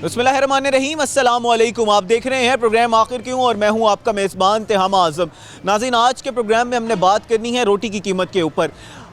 बिस्मिल्लाहिर्रहमानिर्रहीम, अस्सलाम वालेकुम। आप देख रहे हैं प्रोग्राम आखिर क्यों और मैं हूं आपका मेज़बान तिहाम आज़म। नाज़रीन, आज के प्रोग्राम में हमने बात करनी है रोटी की कीमत के ऊपर।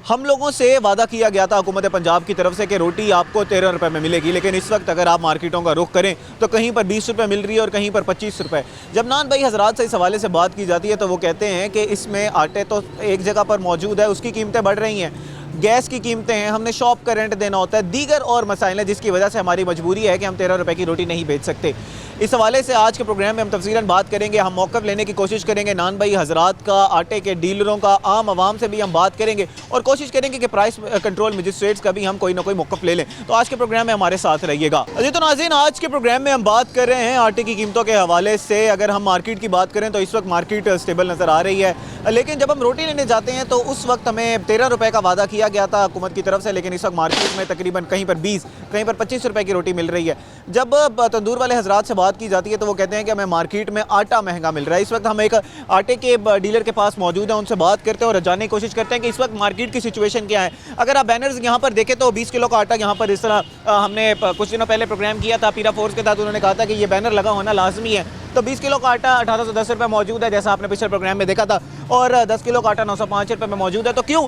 हम लोगों से वादा किया गया था हुकूमत पंजाब की तरफ से कि रोटी आपको 13 रुपये में मिलेगी, लेकिन इस वक्त अगर आप मार्केटों का रुख करें तो कहीं पर 20 रुपये मिल रही है और कहीं पर 25 रुपये। जब नान भाई हजरात से इस हवाले से बात की जाती है तो वो कहते हैं कि इसमें आटे तो एक जगह पर मौजूद है, उसकी कीमतें बढ़ रही हैं, गैस की कीमतें हैं, हमने शॉप का रेंट देना होता है, दीगर और मसाइल हैं जिसकी वजह से हमारी मजबूरी है कि हम 13 रुपये की रोटी नहीं बेच सकते। इस हवाले से आज के प्रोग्राम में हम तफसीलन बात करेंगे। हम मौक़िफ़ लेने की कोशिश करेंगे नान भाई हजरात का, आटे के डीलरों का, आम आवाम से भी हम बात करेंगे और कोशिश करेंगे कि प्राइस कंट्रोल मजिस्ट्रेट्स का भी हम कोई ना कोई मौक़िफ़ ले लें। तो आज के प्रोग्राम में हमारे साथ रहिएगा जी। तो नाज़रीन, आज के प्रोग्राम में हम बात कर रहे हैं आटे की कीमतों के हवाले से। अगर हम मार्केट की बात करें तो इस वक्त मार्केट स्टेबल नज़र आ रही है, लेकिन जब हम रोटी लेने जाते हैं तो उस वक्त हमें 13 रुपये का वादा किया गया था हुकूमत की तरफ से, लेकिन इस वक्त मार्केट में तकरीबन कहीं पर 20, कहीं पर 25 रुपये की रोटी मिल रही है। जब तंदूर वाले हजरात से बात की जाती है तो वो कहते हैं कि हमें मार्केट में आटा महंगा मिल रहा है। इस वक्त हम एक आटे के डीलर के पास मौजूद हैं, उनसे बात करते हैं और जानने की कोशिश करते हैं कि इस वक्त मार्केट की सिचुएशन क्या है। अगर आप बैनर्स यहाँ पर देखें तो 20 किलो का आटा यहाँ पर इस तरह हमने कुछ दिनों पहले प्रोग्राम किया था पीरा फोर्स के तहत, उन्होंने कहा था कि ये बैनर लगा होना लाजमी है। तो 20 किलो का आटा 1810 रुपये मौजूद है, जैसा आपने पिछले प्रोग्राम में देखा था, और 10 किलो का आटा 905 रुपये में मौजूद है। तो क्यों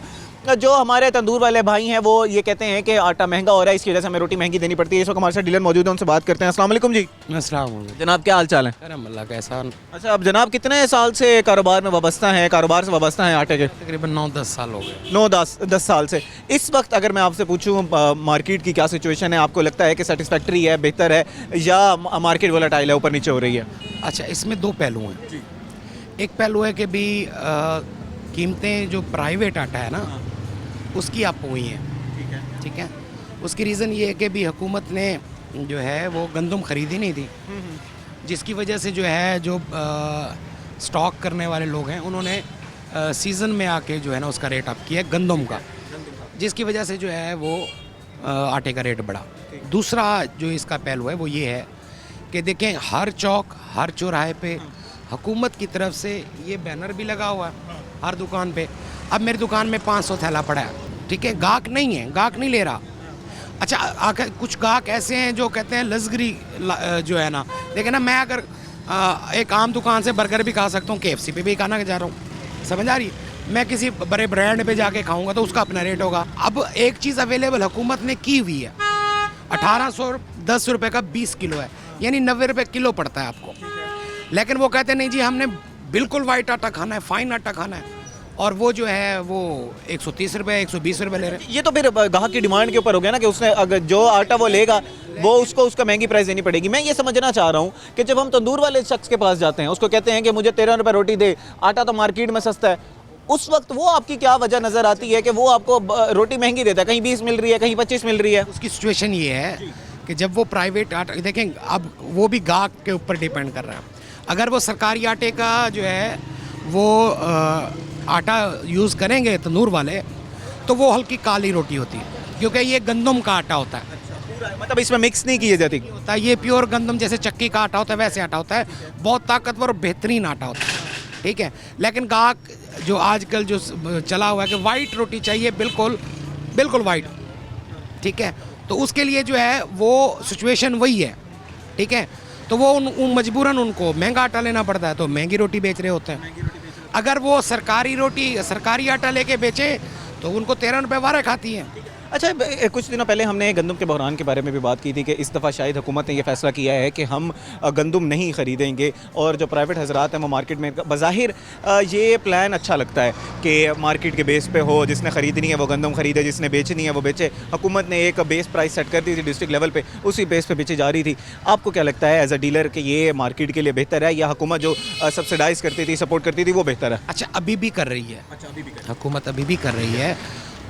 जो हमारे तंदूर वाले भाई हैं वो ये कहते हैं कि आटा महंगा हो रहा है, इसकी वजह से हमें रोटी महंगी देनी पड़ती है। इस वक्त हमारे साथ डीलर मौजूद है, उनसे बात करते हैं। अस्सलाम वालेकुम जी। अस्सलाम जनाब, क्या हाल चाल है? अल्लाह का एहसान। अच्छा, अब जनाब कितने साल से कारोबार में वाबस्ता हैं, कारोबार से वाबस्ता हैं आटे के? तकरीबन 9-10 साल हो गए। 9-10 साल से। इस वक्त अगर मैं आपसे पूछूं मार्केट की क्या सिचुएशन है, आपको लगता है कि सेटिस्फैक्ट्री है, बेहतर है, या मार्केट वोलेटाइल है, ऊपर नीचे हो रही है? अच्छा, इसमें दो पहलू हैं। एक पहलू है कि भी कीमतें जो प्राइवेट आटा है ना उसकी अप हुई हैं, ठीक है। उसकी रीज़न ये है कि भी हुकूमत ने जो है वो गंदम ख़रीदी नहीं थी, जिसकी वजह से जो है जो स्टॉक करने वाले लोग हैं उन्होंने सीज़न में आके जो है ना उसका रेट अप किया गंदम का, जिसकी वजह से जो है वो आटे का रेट बढ़ा। दूसरा जो इसका पहलू है वो ये है कि देखें हर चौक हर चौराहे पे हुकूमत की तरफ से ये बैनर भी लगा हुआ है हर दुकान पे। अब मेरी दुकान में 500 थैला पड़ा है, ठीक है, गाहक नहीं है, गाहक नहीं ले रहा। अच्छा, आकर कुछ गाहक ऐसे हैं जो कहते हैं लज़गरी जो है ना, देखें ना, मैं अगर एक आम दुकान से बर्गर भी खा सकता हूँ, KFC पे भी खाना जा रहा हूँ, समझ आ रही है। मैं किसी बड़े ब्रांड पे जाके खाऊंगा तो उसका अपना रेट होगा। अब एक चीज़ अवेलेबल हुकूमत ने की हुई है, 1810 रुपये का 20 किलो है, यानी 90 रुपये किलो पड़ता है आपको। लेकिन वो कहते नहीं जी हमने बिल्कुल वाइट आटा खाना है, फाइन आटा खाना है, और वो जो है वो 130 रुपये 120 रुपये ले रहे हैं। ये तो फिर ग्राहक की डिमांड के ऊपर हो गया ना कि उसने अगर जो आटा वो लेगा वो उसको उसका महंगी प्राइस देनी पड़ेगी। मैं ये समझना चाह रहा हूँ कि जब हम तंदूर वाले शख्स के पास जाते हैं, उसको कहते हैं कि मुझे 13 रुपये रोटी दे, आटा तो मार्केट में सस्ता है, उस वक्त वो आपकी क्या वजह नज़र आती है कि वो आपको रोटी महंगी देता है? कहीं 20 मिल रही है, कहीं 25 मिल रही है। उसकी सिचुएशन ये है कि जब वो प्राइवेट आटा, देखें अब वो भी गाहक के ऊपर डिपेंड कर रहा है। अगर वो सरकारी आटे का जो है वो आटा यूज़ करेंगे तंदूर वाले तो वो हल्की काली रोटी होती है, क्योंकि ये गंदम का आटा होता है। मतलब इसमें मिक्स नहीं किए जाती होता है, ये प्योर गंदम जैसे चक्की का आटा होता है वैसे आटा होता है, बहुत ताकतवर और बेहतरीन आटा होता है, ठीक है। लेकिन गाहक जो आजकल जो चला हुआ है कि वाइट रोटी चाहिए, बिल्कुल बिल्कुल वाइट, ठीक है, तो उसके लिए जो है वो सिचुएशन वही है, ठीक है। तो वो मजबूरन उनको महंगा आटा लेना पड़ता है, तो महंगी रोटी बेच रहे होते हैं। अगर वो सरकारी रोटी सरकारी आटा लेके बेचे तो उनको 13 रुपये वारे खाती है। अच्छा, कुछ दिनों पहले हमने गंदम के बहरान के बारे में भी बात की थी कि इस दफ़ा शायद हुकूमत ने यह फ़ैसला किया है कि हम गंदम नहीं ख़रीदेंगे, और जो प्राइवेट हजरात हैं वो मार्केट में, बज़ाहिर ये प्लान अच्छा लगता है कि मार्केट के बेस पे हो, जिसने ख़रीदनी है वो गंदम ख़रीदे, जिसने बेचनी है वो बेचे। हुकूमत ने एक बेस प्राइस सेट कर दी थी डिस्ट्रिक्ट लेवल पे, उसी बेस पे बेची जा रही थी। आपको क्या लगता है एज अ डीलर कि ये मार्केट के लिए बेहतर है, या हुकूमत जो सब्सिडाइज़ करती थी, सपोर्ट करती थी, वो बेहतर है? अच्छा, अभी भी कर रही है। अच्छा, अभी भी हुकूमत अभी भी कर रही है।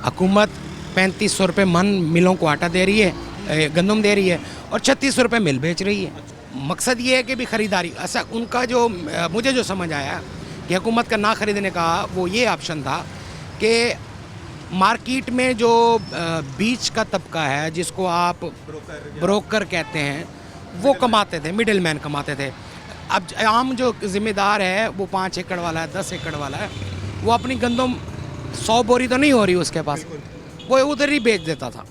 हुकूमत 3500 रुपये मन मिलों को आटा दे रही है, गंदम दे रही है, और 3600 रुपये मिल बेच रही है। मकसद ये है कि भी ख़रीदारी, ऐसा उनका जो मुझे जो समझ आया कि हुकूमत का ना ख़रीदने का वो ये ऑप्शन था कि मार्केट में जो बीच का तबका है, जिसको आप ब्रोकर कहते हैं, वो कमाते थे, मिडिल मैन कमाते थे। अब आम जो ज़िम्मेदार है वो 5 एकड़ वाला है, 10 एकड़ वाला है, वो अपनी गंदम 100 बोरी तो नहीं हो रही उसके पास, वो उधर ही बेच देता था।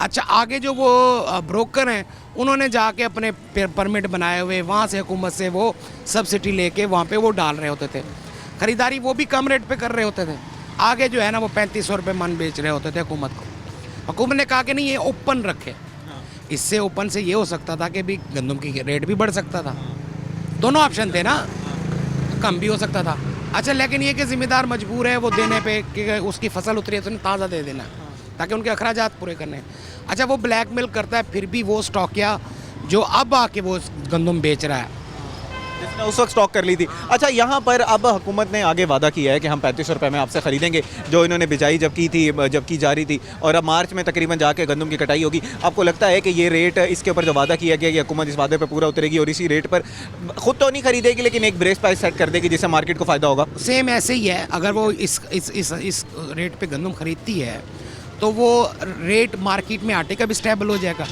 अच्छा, आगे जो वो ब्रोकर हैं उन्होंने जाके अपने परमिट बनाए हुए वहाँ से हुकूमत से वो सब्सिडी लेके वहाँ पे वो डाल रहे होते थे। ख़रीदारी वो भी कम रेट पे कर रहे होते थे। आगे जो है ना वो 3500 रुपये मन बेच रहे होते थे हुकूमत को। हुकूमत ने कहा कि नहीं, ये ओपन रखे। इससे ओपन से ये हो सकता था कि भी गंदम की रेट भी बढ़ सकता था। दोनों ऑप्शन थे ना, कम भी हो सकता था। अच्छा, लेकिन ये कि ज़िम्मेदार मजबूर है वो देने पे कि उसकी फसल उतरी है तो ताज़ा दे देना ताकि उनके अखराजात पूरे करने हैं। अच्छा, वो ब्लैकमेल करता है फिर भी वो स्टॉकिया जो अब आके वो गंदम बेच रहा है, जिसने उस वक्त स्टॉक कर ली थी। अच्छा, यहाँ पर अब हुकूमत ने आगे वादा किया है कि हम 3500 रुपये में आपसे ख़रीदेंगे, जो इन्होंने बिजाई जब की जा रही थी, और अब मार्च में तकरीबन जाके गंदम की कटाई होगी। आपको लगता है कि ये रेट, इसके ऊपर जो वादा किया गया कि हुकूमत इस वादे पर पूरा उतरेगी और इसी रेट पर खुद तो नहीं खरीदेगी लेकिन एक ब्रेक प्राइस सेट कर देगी जिससे मार्केट को फ़ायदा होगा? सेम ऐसे ही है। अगर वो इस रेट पे गंदम खरीदती है तो वो रेट मार्केट में आटे का भी स्टेबल हो जाएगा,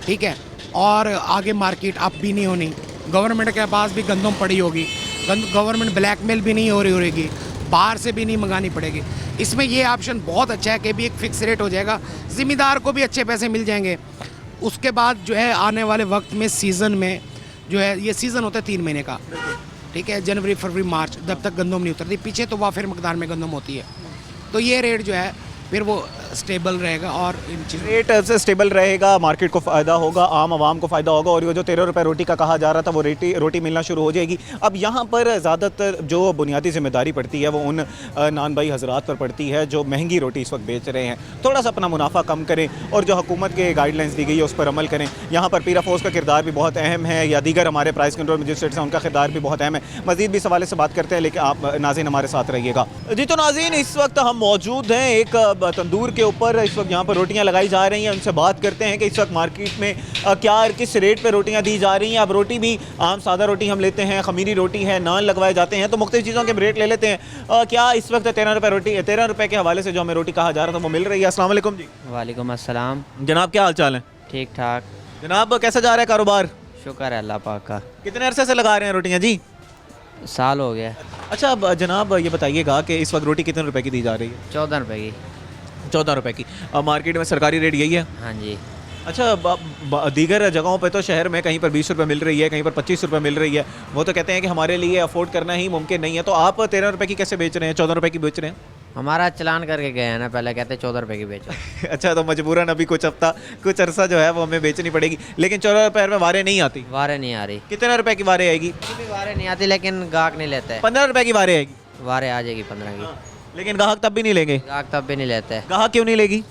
ठीक है, और आगे मार्केट अप भी नहीं होनी, गवर्नमेंट के पास भी गंदम पड़ी होगी, गवर्नमेंट ब्लैकमेल भी नहीं हो रही होगी, बाहर से भी नहीं मंगानी पड़ेगी। इसमें ये ऑप्शन बहुत अच्छा है कि भी एक फ़िक्स रेट हो जाएगा, ज़िम्मेदार को भी अच्छे पैसे मिल जाएंगे। उसके बाद जो है आने वाले वक्त में सीज़न में जो है, ये सीज़न होता है 3 महीने का, ठीक है, जनवरी फरवरी मार्च, जब तक गंदम नहीं उतरती, पीछे तो वाफिर मकदार में गंदम होती है, तो ये रेट जो है फिर वो स्टेबल रहेगा और इन चीज़ों रेट से स्टेबल रहेगा, मार्केट को फ़ायदा होगा, आम आवाम को फ़ायदा होगा, और ये जो 13 रुपये रोटी का कहा जा रहा था वो रोटी मिलना शुरू हो जाएगी। अब यहाँ पर ज़्यादातर जो बुनियादी जिम्मेदारी पड़ती है वो उन नान भाई हजरात पर पड़ती है जो महंगी रोटी इस वक्त बेच रहे हैं। थोड़ा सा अपना मुनाफा कम करें और जो हुकूमत के गाइडलाइंस दी गई है उस पर अमल करें। यहाँ पर पीरा फोर्स का किरदार भी बहुत अहम है, या दीगर हमारे प्राइस कंट्रोल मजिस्ट्रेट्स हैं उनका किरदार भी बहुत अहम है। मज़ीद भी इस हवाले से बात करते हैं, लेकिन आप नाज़रीन हमारे साथ रहिएगा। जी, तो नाज़रीन इस वक्त हम मौजूद हैं एक तंदूर के ऊपर, इस वक्त यहाँ पर रोटियाँ लगाई जा रही हैं। उनसे बात करते हैं कि इस वक्त मार्केट में क्या किस रेट पे रोटियाँ दी जा रही हैं। अब रोटी भी आम सादा रोटी हम लेते हैं, खमीरी रोटी है, नान लगवाए जाते हैं, तो मुख्तलिफ चीज़ों के रेट ले लेते हैं। क्या इस वक्त 13 रुपये रोटी, 13 रुपये के हवाले से जो हमें रोटी कहा जा रहा था वो मिल रही है? अस्सलाम वालेकुम जी। वालेकुम अस्सलाम। जनाब क्या हाल चाल है? ठीक ठाक, जनाब कैसा जा रहा है कारोबार? शुक्र है अल्लाह पाक का। कितने अरसे से लगा रहे हैं रोटियाँ जी? साल हो गया। अच्छा, अब जनाब ये बताइएगा कि इस वक्त रोटी कितने रुपए की दी जा रही है? 14 रुपए की। 14 रुपए की। अब मार्केट में सरकारी रेट यही है? हाँ जी। अच्छा, दीगर जगहों पे तो शहर में कहीं पर 20 रुपये मिल रही है, कहीं पर 25 रुपये मिल रही है, वो तो कहते हैं कि हमारे लिए अफोर्ड करना ही मुमकिन नहीं है, तो आप 13 रुपये की कैसे बेच रहे हैं, 14 रुपये की बेच रहे हैं? हमारा चलान करके गए हैं ना, पहले कहते 14 रुपए की बेचो। अच्छा, तो मजबूरन अभी कुछ अरसा जो है वो हमें बेचनी पड़ेगी, लेकिन 14 रुपये में वारे नहीं आती? वारे नहीं आ रही। कितने रुपए की वारे आएगी? भी वारे नहीं आती, लेकिन गाहक नहीं लेते। 15 रुपये की वारे आएगी? वारे आ जाएगी 15 की, लेकिन ग्राहक तब भी नहीं लेंगे? गाहक तब भी नहीं लेते। ग्राहक क्यों नहीं लेगी?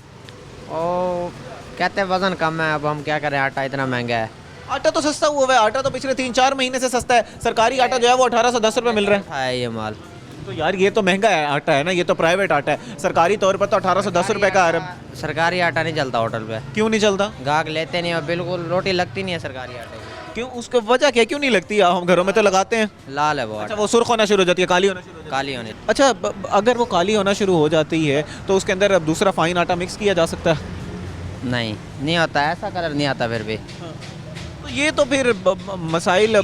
ओ कहते हैं वजन कम है, अब हम क्या करें, आटा इतना महंगा है। आटा तो सस्ता हुआ है, आटा तो पिछले 3-4 महीने से सस्ता है। सरकारी आटा जो है वो 1810 रुपये मिल रहा है ये माल। तो यार ये तो महंगा है आटा है ना, ये तो प्राइवेट आटा है, सरकारी तौर पर तो 1810 रुपये का है। सरकारी आटा नहीं चलता होटल पे। क्यों नहीं चलता? गाहक लेते नहीं और बिल्कुल रोटी लगती नहीं है सरकारी आटे की। क्यों, उसको वजह क्या, क्यों नहीं लगती? हम घरों में तो लगाते हैं। लाल है वो अच्छा, आटा। वो सुर्ख होना शुरू हो जाती है, काली होना शुरू हो जाती है? काली होने। अच्छा, अगर वो काली होना शुरू हो जाती है तो उसके अंदर अब दूसरा फाइन आटा मिक्स किया जा सकता है? नहीं होता, ऐसा कलर नहीं आता फिर भी। तो ये तो फिर मसाइल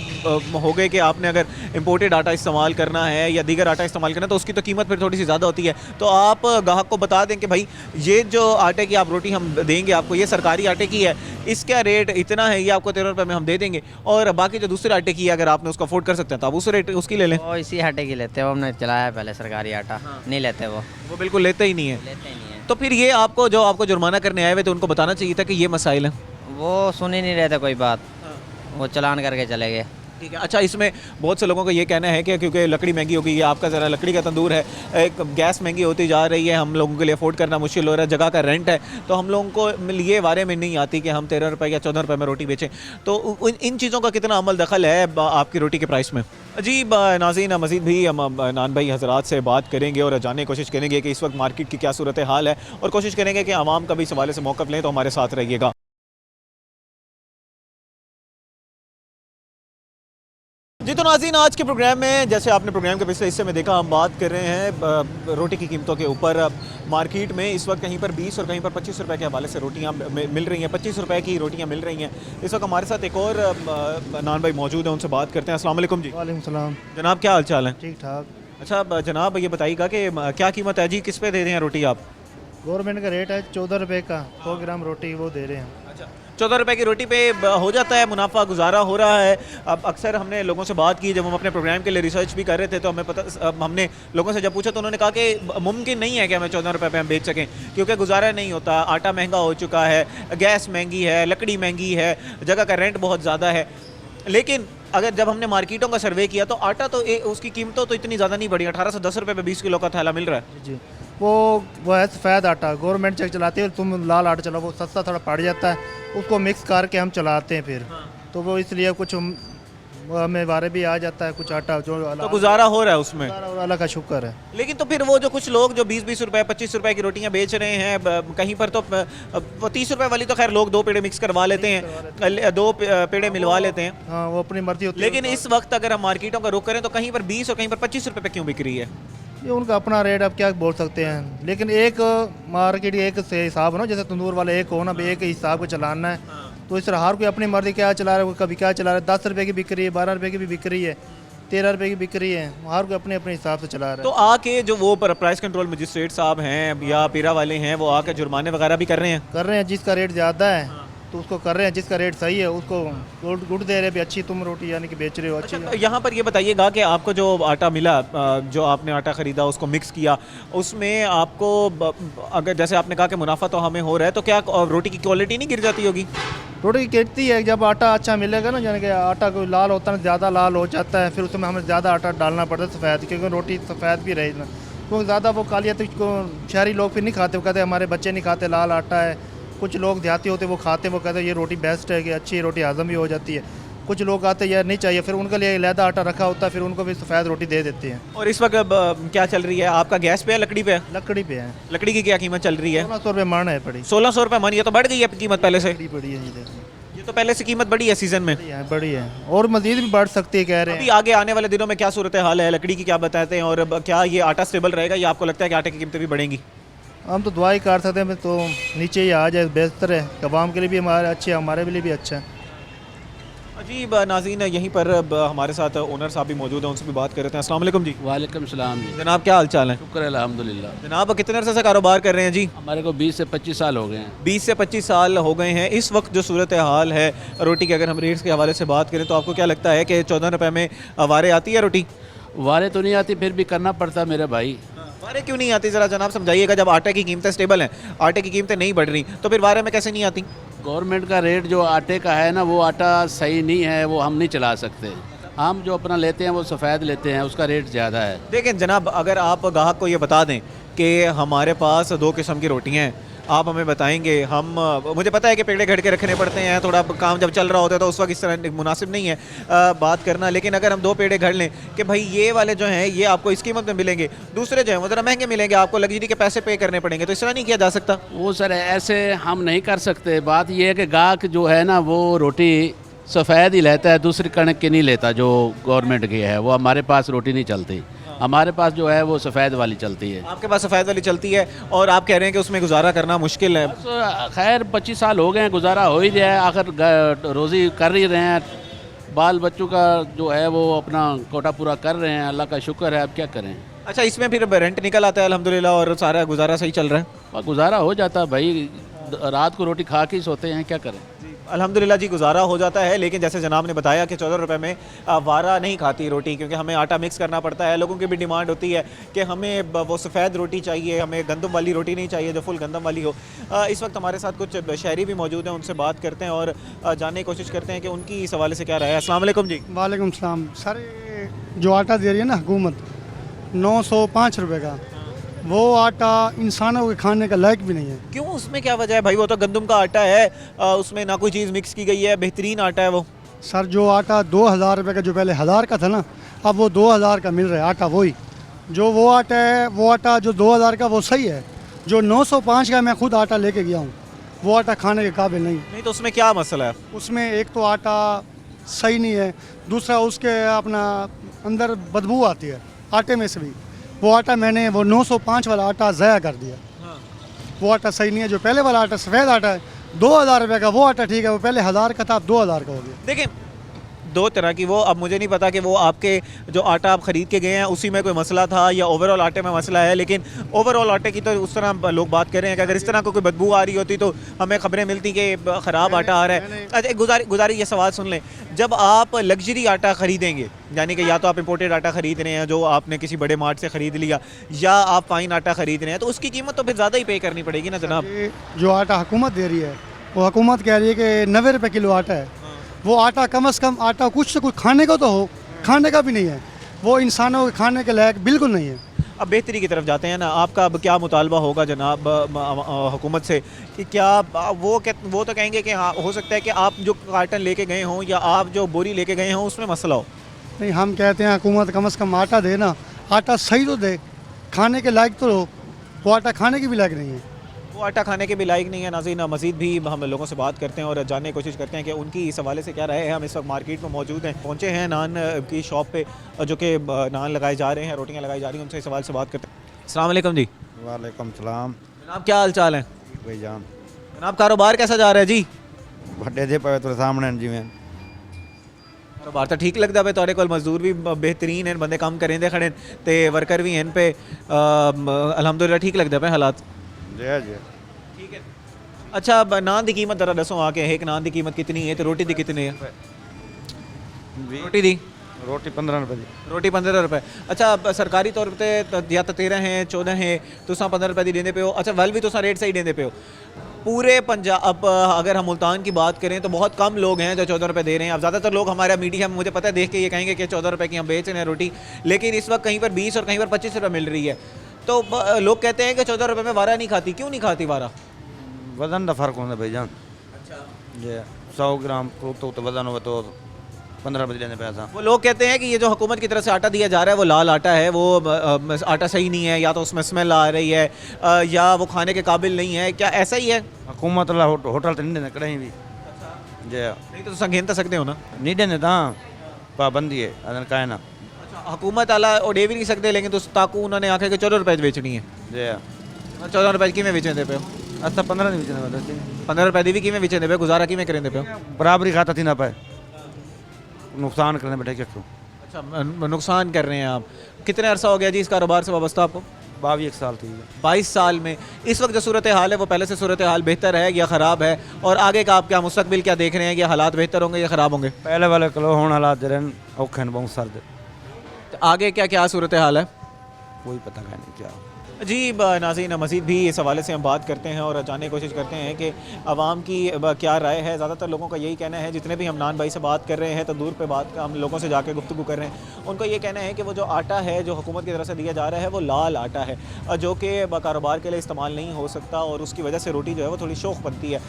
हो गए कि आपने अगर इम्पोर्टेड आटा इस्तेमाल करना है या दीगर आटा इस्तेमाल करना है तो उसकी तो कीमत फिर थोड़ी सी ज़्यादा होती है। तो आप ग्राहक को बता दें कि भाई ये जो आटे की आप रोटी हम देंगे आपको, ये सरकारी आटे की है, इसका रेट इतना है, ये आपको 13 रुपये में हम दे देंगे, और बाकी जो दूसरे आटे की है अगर आपने उसको अफोर्ड कर सकते हैं तो आप उस रेट उसकी ले लें। वो इसी आटे की लेते हैं, हमने चलाया है पहले सरकारी आटा। नहीं लेते वो बिल्कुल लेते ही नहीं है। लेते ही नहीं है। तो फिर ये आपको जुर्माना करने आए हुए तो उनको बताना चाहिए था कि ये मसाइल हैं। वो सुन ही नहीं रहे थे कोई बात, वो चलान करके चले गए। ठीक है। अच्छा, इसमें बहुत से लोगों का ये कहना है कि क्योंकि लकड़ी महंगी हो गई है, आपका ज़रा लकड़ी का तंदूर है, एक गैस महंगी होती जा रही है, हम लोगों के लिए अफोर्ड करना मुश्किल हो रहा है, जगह का रेंट है, तो हम लोगों को ये बारे में नहीं आती कि हम 13 रुपये या 14 रुपये में रोटी बेचें। तो इन चीज़ों का कितना अमल दखल है आपकी रोटी के प्राइस में? जी नाज़रीन, मज़ीद भी हम नान भाई हज़रात से बात करेंगे और जानने की कोशिश करेंगे कि इस वक्त मार्केट की क्या सूरत हाल है, और कोशिश करेंगे कि आवाम का भी इस हवाले से मौक़िफ़ लें, तो हमारे साथ रहिएगा। जी, तो नाज़रीन आज के प्रोग्राम में, जैसे आपने प्रोग्राम के पिछले हिस्से में देखा, हम बात कर रहे हैं रोटी की कीमतों के ऊपर। मार्केट में इस वक्त कहीं पर 20 और कहीं पर 25 रुपये के हवाले से रोटियां मिल रही हैं, 25 रुपये की रोटियां मिल रही हैं। इस वक्त हमारे साथ एक और नान भाई मौजूद हैं, उनसे बात करते हैं। अस्सलाम वालेकुम जी। वालेकुम सलाम। जनाब क्या हाल चाल है? ठीक ठाक। अच्छा, जनाब ये बताइएगा कि क्या कीमत है जी, किस पे दे रहे हैं रोटी आप? गवर्नमेंट का रेट है 14 रुपये का 100 ग्राम रोटी वो दे रहे हैं। अच्छा, 14 रुपए की रोटी पे हो जाता है मुनाफा, गुजारा हो रहा है। अब अक्सर हमने लोगों से बात की, जब हम अपने प्रोग्राम के लिए रिसर्च भी कर रहे थे तो हमें पता, हमने लोगों से जब पूछा तो उन्होंने कहा कि मुमकिन नहीं है कि हमें 14 रुपए पे हम बेच सकें, क्योंकि गुजारा नहीं होता, आटा महंगा हो चुका है, गैस महंगी है, लकड़ी महंगी है, जगह का रेंट बहुत ज़्यादा है। लेकिन अगर जब हमने मार्केटों का सर्वे किया तो आटा तो उसकी कीमतों तो इतनी ज़्यादा नहीं बढ़ी, 18 से 10 रुपये पे 20 किलो का थैला मिल रहा है। जी वो है सफ़ेद आटा, गवर्नमेंट चेक चलाती है, तुम लाल आटा चलाओ वो सस्ता थोड़ा पड़ जाता है, उसको मिक्स करके हम चलाते हैं फिर। तो वो इसलिए कुछ हमें बारे भी आ जाता है कुछ आटा जो तो गुजारा हो रहा है उसमें, अल्लाह का शुक्र है। लेकिन तो फिर वो जो कुछ लोग जो 20-20 रुपए 25 रुपए की रोटियां बेच रहे हैं, कहीं पर तो 30 रुपए वाली तो खैर लोग 2 पेड़े मिक्स करवा लेते हैं, 2 पेड़े मिलवा लेते हैं। हाँ वो अपनी मर्जी होती है। लेकिन इस वक्त अगर हम मार्केटों का रुख करें तो कहीं पर 20 और कहीं पर 25 रुपए पे क्यों बिक रही है? ये उनका अपना रेट, अब क्या बोल सकते हैं। लेकिन एक मार्केट एक से हिसाब हो ना, जैसे तंदूर वाला एक हो ना, भी एक हिसाब को चलाना है। तो इस तरह हर कोई अपनी मर्जी क्या चला रहा है, कभी क्या चला रहा है, 10 रुपये की बिक रही है, 12 रुपये की भी बिक रही है, 13 रुपये की बिक रही है, हर कोई अपने अपने हिसाब से चला रहा है। तो आके जो वो प्राइस कंट्रोल मजिस्ट्रेट साहब हैं या पीरा वाले हैं, वो आके जुर्माने वगैरह भी कर रहे हैं। जिसका रेट ज़्यादा है तो उसको कर रहे हैं, जिसका रेट सही है उसको गुड़ दे रहे हैं भी अच्छी तुम रोटी यानी कि बेच रहे हो अच्छी। अच्छा, यहाँ पर ये बताइएगा कि आपको जो आटा मिला, जो आपने आटा ख़रीदा उसको मिक्स किया, उसमें आपको अगर जैसे आपने कहा कि मुनाफा तो हमें हो रहा है, तो क्या रोटी की क्वालिटी नहीं गिर जाती होगी? रोटी गिरती है जब आटा अच्छा मिलेगा ना, यानी कि आटा कोई लाल होता है, ज़्यादा लाल हो जाता है, फिर उसमें हमें ज़्यादा आटा डालना पड़ता है सफ़ेद, क्योंकि रोटी सफ़ेद भी रही ना, क्योंकि ज़्यादा वो काली आटे को शहरी लोग फिर नहीं खाते, वो कहते हैं हमारे बच्चे नहीं खाते, लाल आटा है। कुछ लोग देहाती होते वो खाते, वो कहते हैं ये रोटी बेस्ट है कि अच्छी रोटी हज़म भी हो जाती है। कुछ लोग आते यार नहीं चाहिए, फिर उनके लिए अलहदा आटा रखा होता है, फिर उनको भी सफ़ेद रोटी दे देते हैं। और इस वक्त क्या चल रही है आपका, गैस पे है लकड़ी पे है? लकड़ी पे है। लकड़ी की क्या कीमत चल रही है? 1600 रुपये मन है पड़ी। 1600 रुपये मन, ये तो बढ़ गई है कीमत पहले से? बड़ी है, ये देखिए ये तो पहले से कीमत बढ़ी है सीजन में? बड़ी है और मजीद भी बढ़ सकती है कह रहे हैं। अभी आगे आने वाले दिनों में क्या सूरत हाल है लकड़ी की, क्या बताते हैं? और क्या ये आटा स्टेबल रहेगा या आपको लगता है कि आटे की कीमतें भी बढ़ेंगी? हम तो दुआ ही कर सकते हैं, तो नीचे ही आ जाए बेहतर है, कवाम के लिए भी हमारे अच्छे, हमारे लिए भी अच्छा है। अजीब नाज़रीन, यहीं पर हमारे साथ ओनर साहब भी मौजूद हैं, उनसे भी बात कर रहे हैं। अस्सलाम वालेकुम जी। वालेकुम सलाम जी। जनाब क्या हाल चाल है? शुक्र है अल्हम्दुलिल्लाह। जनाब कितने अरसे से कारोबार कर रहे हैं जी? हमारे को 20 से 25 साल हो गए हैं। 20 से 25 साल हो गए हैं। इस वक्त जो सूरत हाल है रोटी की, अगर हम रेट्स के हवाले से बात करें तो आपको क्या लगता है कि 14 रुपये में वारे आती है रोटी? वारे तो नहीं आती, फिर भी करना पड़ता मेरे भाई। वारे क्यों नहीं आती, ज़रा जनाब समझाइएगा। जब आटे की कीमतें स्टेबल हैं, आटे की कीमतें नहीं बढ़ रही, तो फिर वारे में कैसे नहीं आती? गवर्नमेंट का रेट जो आटे का है ना, वो आटा सही नहीं है, वो हम नहीं चला सकते। हम जो अपना लेते हैं वो सफ़ेद लेते हैं, उसका रेट ज़्यादा है। देखें जनाब, अगर आप ग्राहक को ये बता दें कि हमारे पास 2 किस्म की रोटियाँ हैं, आप हमें बताएंगे, हम मुझे पता है कि पेड़े घड़ के रखने पड़ते हैं, थोड़ा काम जब चल रहा होता है तो उस वक्त इस तरह मुनासिब नहीं है बात करना, लेकिन अगर हम 2 पेड़े घड़ लें कि भाई ये वाले जो हैं ये आपको इस कीमत में मिलेंगे, दूसरे जो हैं वो ज़रा महंगे मिलेंगे, आपको लग्जरी के पैसे पे करने पड़ेंगे, तो इस तरह नहीं किया जा सकता? वो सर ऐसे हम नहीं कर सकते। बात ये है कि गाहक जो है ना वो रोटी सफ़ेद ही लेता है, दूसरी कणक की नहीं लेता जो गवर्नमेंट की है। वो हमारे पास रोटी नहीं चलती, हमारे पास जो है वो सफ़ेद वाली चलती है। आपके पास सफ़ेद वाली चलती है और आप कह रहे हैं कि उसमें गुजारा करना मुश्किल है। खैर 25 साल हो गए हैं, गुजारा हो ही रहा है, आखिर रोज़ी कर ही रहे हैं, बाल बच्चों का जो है वो अपना कोटा पूरा कर रहे हैं, अल्लाह का शुक्र है। अब क्या करें? अच्छा, इसमें फिर रेंट निकल आता है अल्हम्दुलिल्लाह और सारा गुजारा सही चल रहा है? और गुजारा हो जाता है भाई, रात को रोटी खा के ही सोते हैं, क्या करें? अल्हम्दुलिल्लाह जी, गुजारा हो जाता है। लेकिन जैसे जनाब ने बताया कि 14 रुपये में वारा नहीं खाती रोटी, क्योंकि हमें आटा मिक्स करना पड़ता है। लोगों की भी डिमांड होती है कि हमें वो सफ़ेद रोटी चाहिए, हमें गंदम वाली रोटी नहीं चाहिए जो फुल गंदम वाली हो। इस वक्त हमारे साथ कुछ शहरी भी मौजूद हैं, उनसे बात करते हैं और जानने की कोशिश करते हैं कि उनकी इस हवाले से क्या राय है। अस्सलाम वालेकुम जी। वालेकुम सलाम। सर जो आटा दे रही है ना हुकूमत 905 रुपये का, वो आटा इंसानों के खाने का लायक भी नहीं है। क्यों, उसमें क्या वजह है भाई? वो तो गंदम का आटा है, उसमें ना कोई चीज़ मिक्स की गई है, बेहतरीन आटा है वो। सर जो आटा 2000 रुपये का जो पहले 1000 का था ना, अब वो 2000 का मिल रहा है आटा। वही जो वो आटा है, वो आटा जो 2000 का वो सही है। जो 905 का मैं खुद आटा लेके गया हूँ, वो आटा खाने के काबिल नहीं। तो उसमें क्या मसला है? उसमें एक तो आटा सही नहीं है, दूसरा उसके अपना अंदर बदबू आती है आटे में से भी। वो आटा मैंने वो 905 वाला आटा ज़ाया कर दिया। वो आटा सही नहीं है। जो पहले वाला आटा सफ़ेद आटा है 2000 रुपये का, वो आटा ठीक है। वो पहले 1000 का था, अब 2000 का हो गया। देखिए दो तरह की, वो अब मुझे नहीं पता कि वो आपके जो आटा आप ख़रीद के गए हैं उसी में कोई मसला था या ओवरऑल आटे में मसला है, लेकिन ओवरऑल आटे की तो उस तरह लोग बात कर रहे हैं कि अगर इस तरह को कोई बदबू आ रही होती तो हमें खबरें मिलती कि ख़राब आटा आ रहा है। अच्छा, गुजारी ये सवाल सुन लें, जब आप लग्जरी आटा ख़रीदेंगे, यानी कि या तो आप इंपोर्टेड आटा ख़रीद रहे हैं जो आपने किसी बड़े मार्ट से ख़रीद लिया, या आप फाइन आटा ख़रीद रहे हैं, तो उसकी कीमत तो फिर ज़्यादा ही पे करनी पड़ेगी ना जनाब। ये जो आटा हुकूमत दे रही है, वो हुकूमत कह रही है कि 90 रुपये किलो आटा है। वो आटा कम से कम आटा कुछ से कुछ खाने को तो हो, खाने का भी नहीं है, वो इंसानों के खाने के लायक बिल्कुल नहीं है। अब बेहतरी की तरफ जाते हैं ना, आपका अब क्या मुतालबा होगा जनाब हुकूमत से कि क्या वो तो कहेंगे कि हाँ हो सकता है कि आप जो कार्टन लेके गए हों या आप जो बोरी लेके गए हों उसमें मसला हो। नहीं, हम कहते हैं हुकूमत कम से कम आटा दे ना, आटा सही तो दे, खाने के लायक तो हो। वो आटा खाने की भी लायक नहीं है। वो आटा खाने के भी लायक नहीं है। नाज़रीन, मज़ीद भी हम लोगों से बात करते हैं और जानने की कोशिश करते हैं कि उनकी इस हवाले से क्या राय है। हम इस वक्त मार्केट में मौजूद हैं, पहुँचे हैं नान की शॉप पे जो कि नान लगाए जा रहे हैं, रोटियाँ लगाई जा रही हैं, उनसे इस सवाल से बात करते हैं। अस्सलाम वालेकुम जी। वालेकुम सलाम जनाब क्या हाल चाल है भाई जान। जनाब? कारोबार कैसा जा रहा है जी? ਵੱਡੇ ਦੇ ਪਏ ਤੇਰੇ ਸਾਹਮਣੇ ਨੇ ਜਿਵੇਂ कारोबार तो ठीक लगता है ਤੁਹਾਡੇ ਕੋਲ, मजदूर भी बेहतरीन हैं, बंदे काम करेंदे खड़े ते वर्कर भी हैं पे अल्हम्दुलिल्लाह ठीक लगता है हालात। जय जय ठीक है। अच्छा, नान की कीमत जरा दसो आके, एक नान की कीमत कितनी है तो रोटी की कितनी है? रोटी दी रोटी 15 रुपए दी। रोटी 15 रुपए। अच्छा, सरकारी तौर पर या तो 13 हैं 14 हैं, तुसा 15 रुपए दी देंदे पे हो। अच्छा, वल भी तुसा रेट सही देंदे पे हो। पूरे पंजाब, अब अगर हम मुल्तान की बात करें तो बहुत कम लोग हैं जो 14 रुपए दे रहे हैं। अब ज़्यादातर लोग हमारा मीडिया में, मुझे पता है, देख के ये कहेंगे कि 14 रुपए की हम बेच रहे हैं रोटी, लेकिन इस वक्त कहीं पर 20 और कहीं पर 25 रुपए मिल रही है। तो लोग कहते हैं कि 14 रुपए में वारा नहीं खाती। क्यों नहीं खाती वारा? वजन का फर्क होता भाई जान। अच्छा, जे 100 ग्राम तो वजन हो तो 15 रुपए लेने पैसा। वो लोग कहते हैं कि ये जो हुकूमत की तरफ से आटा दिया जा रहा है वो लाल आटा है, वो आटा सही नहीं है, या तो उसमें स्मेल आ रही है या वो खाने के काबिल नहीं है। क्या ऐसा ही है? हुकूमत वाला होटल तो नहीं देने कहीं भी। जे नहीं तो तुम गिन तो सकते हो ना। नहीं देने ता पाबंदी है अदन का है ना। अच्छा, हुकूमत वाला वो दे भी नहीं सकते, लेकिन तो ताकू उन्होंने आखे कि 14 रुपए बेचनी है। जे 14 रुपए की में बेचने पे हो? अच्छा 15 नहीं बेचने वाला 15 रुपए दी भी की में बेचने पे, गुजारा की में करेंदे पे हो? बराबरी खाता थी ना पाए, नुकसान करने बैठे क्या क्यों। अच्छा, नुकसान कर रहे हैं आप। कितने अरसा हो गया जी इस कारोबार से वाबस्ता आपको? 22 साल थी। 22 साल में इस वक्त जो सूरत हाल है वो पहले से सूरत हाल बेहतर है या ख़राब है? और आगे का आप क्या मुस्तकबिल क्या देख रहे हैं कि हालात बेहतर होंगे या ख़राब होंगे? पहले वाले कलो होने हालात जरे औखे हैं बहुत सारे। तो आगे क्या क्या सूरत हाल है? कोई पता नहीं क्या। जी नाज़रीन, मज़ीद भी इस हवाले से हम बात करते हैं और जानने की कोशिश करते हैं कि आवाम की क्या राय है। ज़्यादातर लोगों का यही कहना है, जितने भी हम नान भाई से बात कर रहे हैं तो दूर पे बात हम लोगों से जाके गुफ्तगू कर रहे हैं, उनका ये कहना है कि वो जो आटा है जो हुकूमत की तरफ से दिया जा रहा है वो लाल आटा है, जो कि कारोबार के लिए इस्तेमाल नहीं हो सकता और उसकी वजह से रोटी जो है वो थोड़ी शौक बनती है,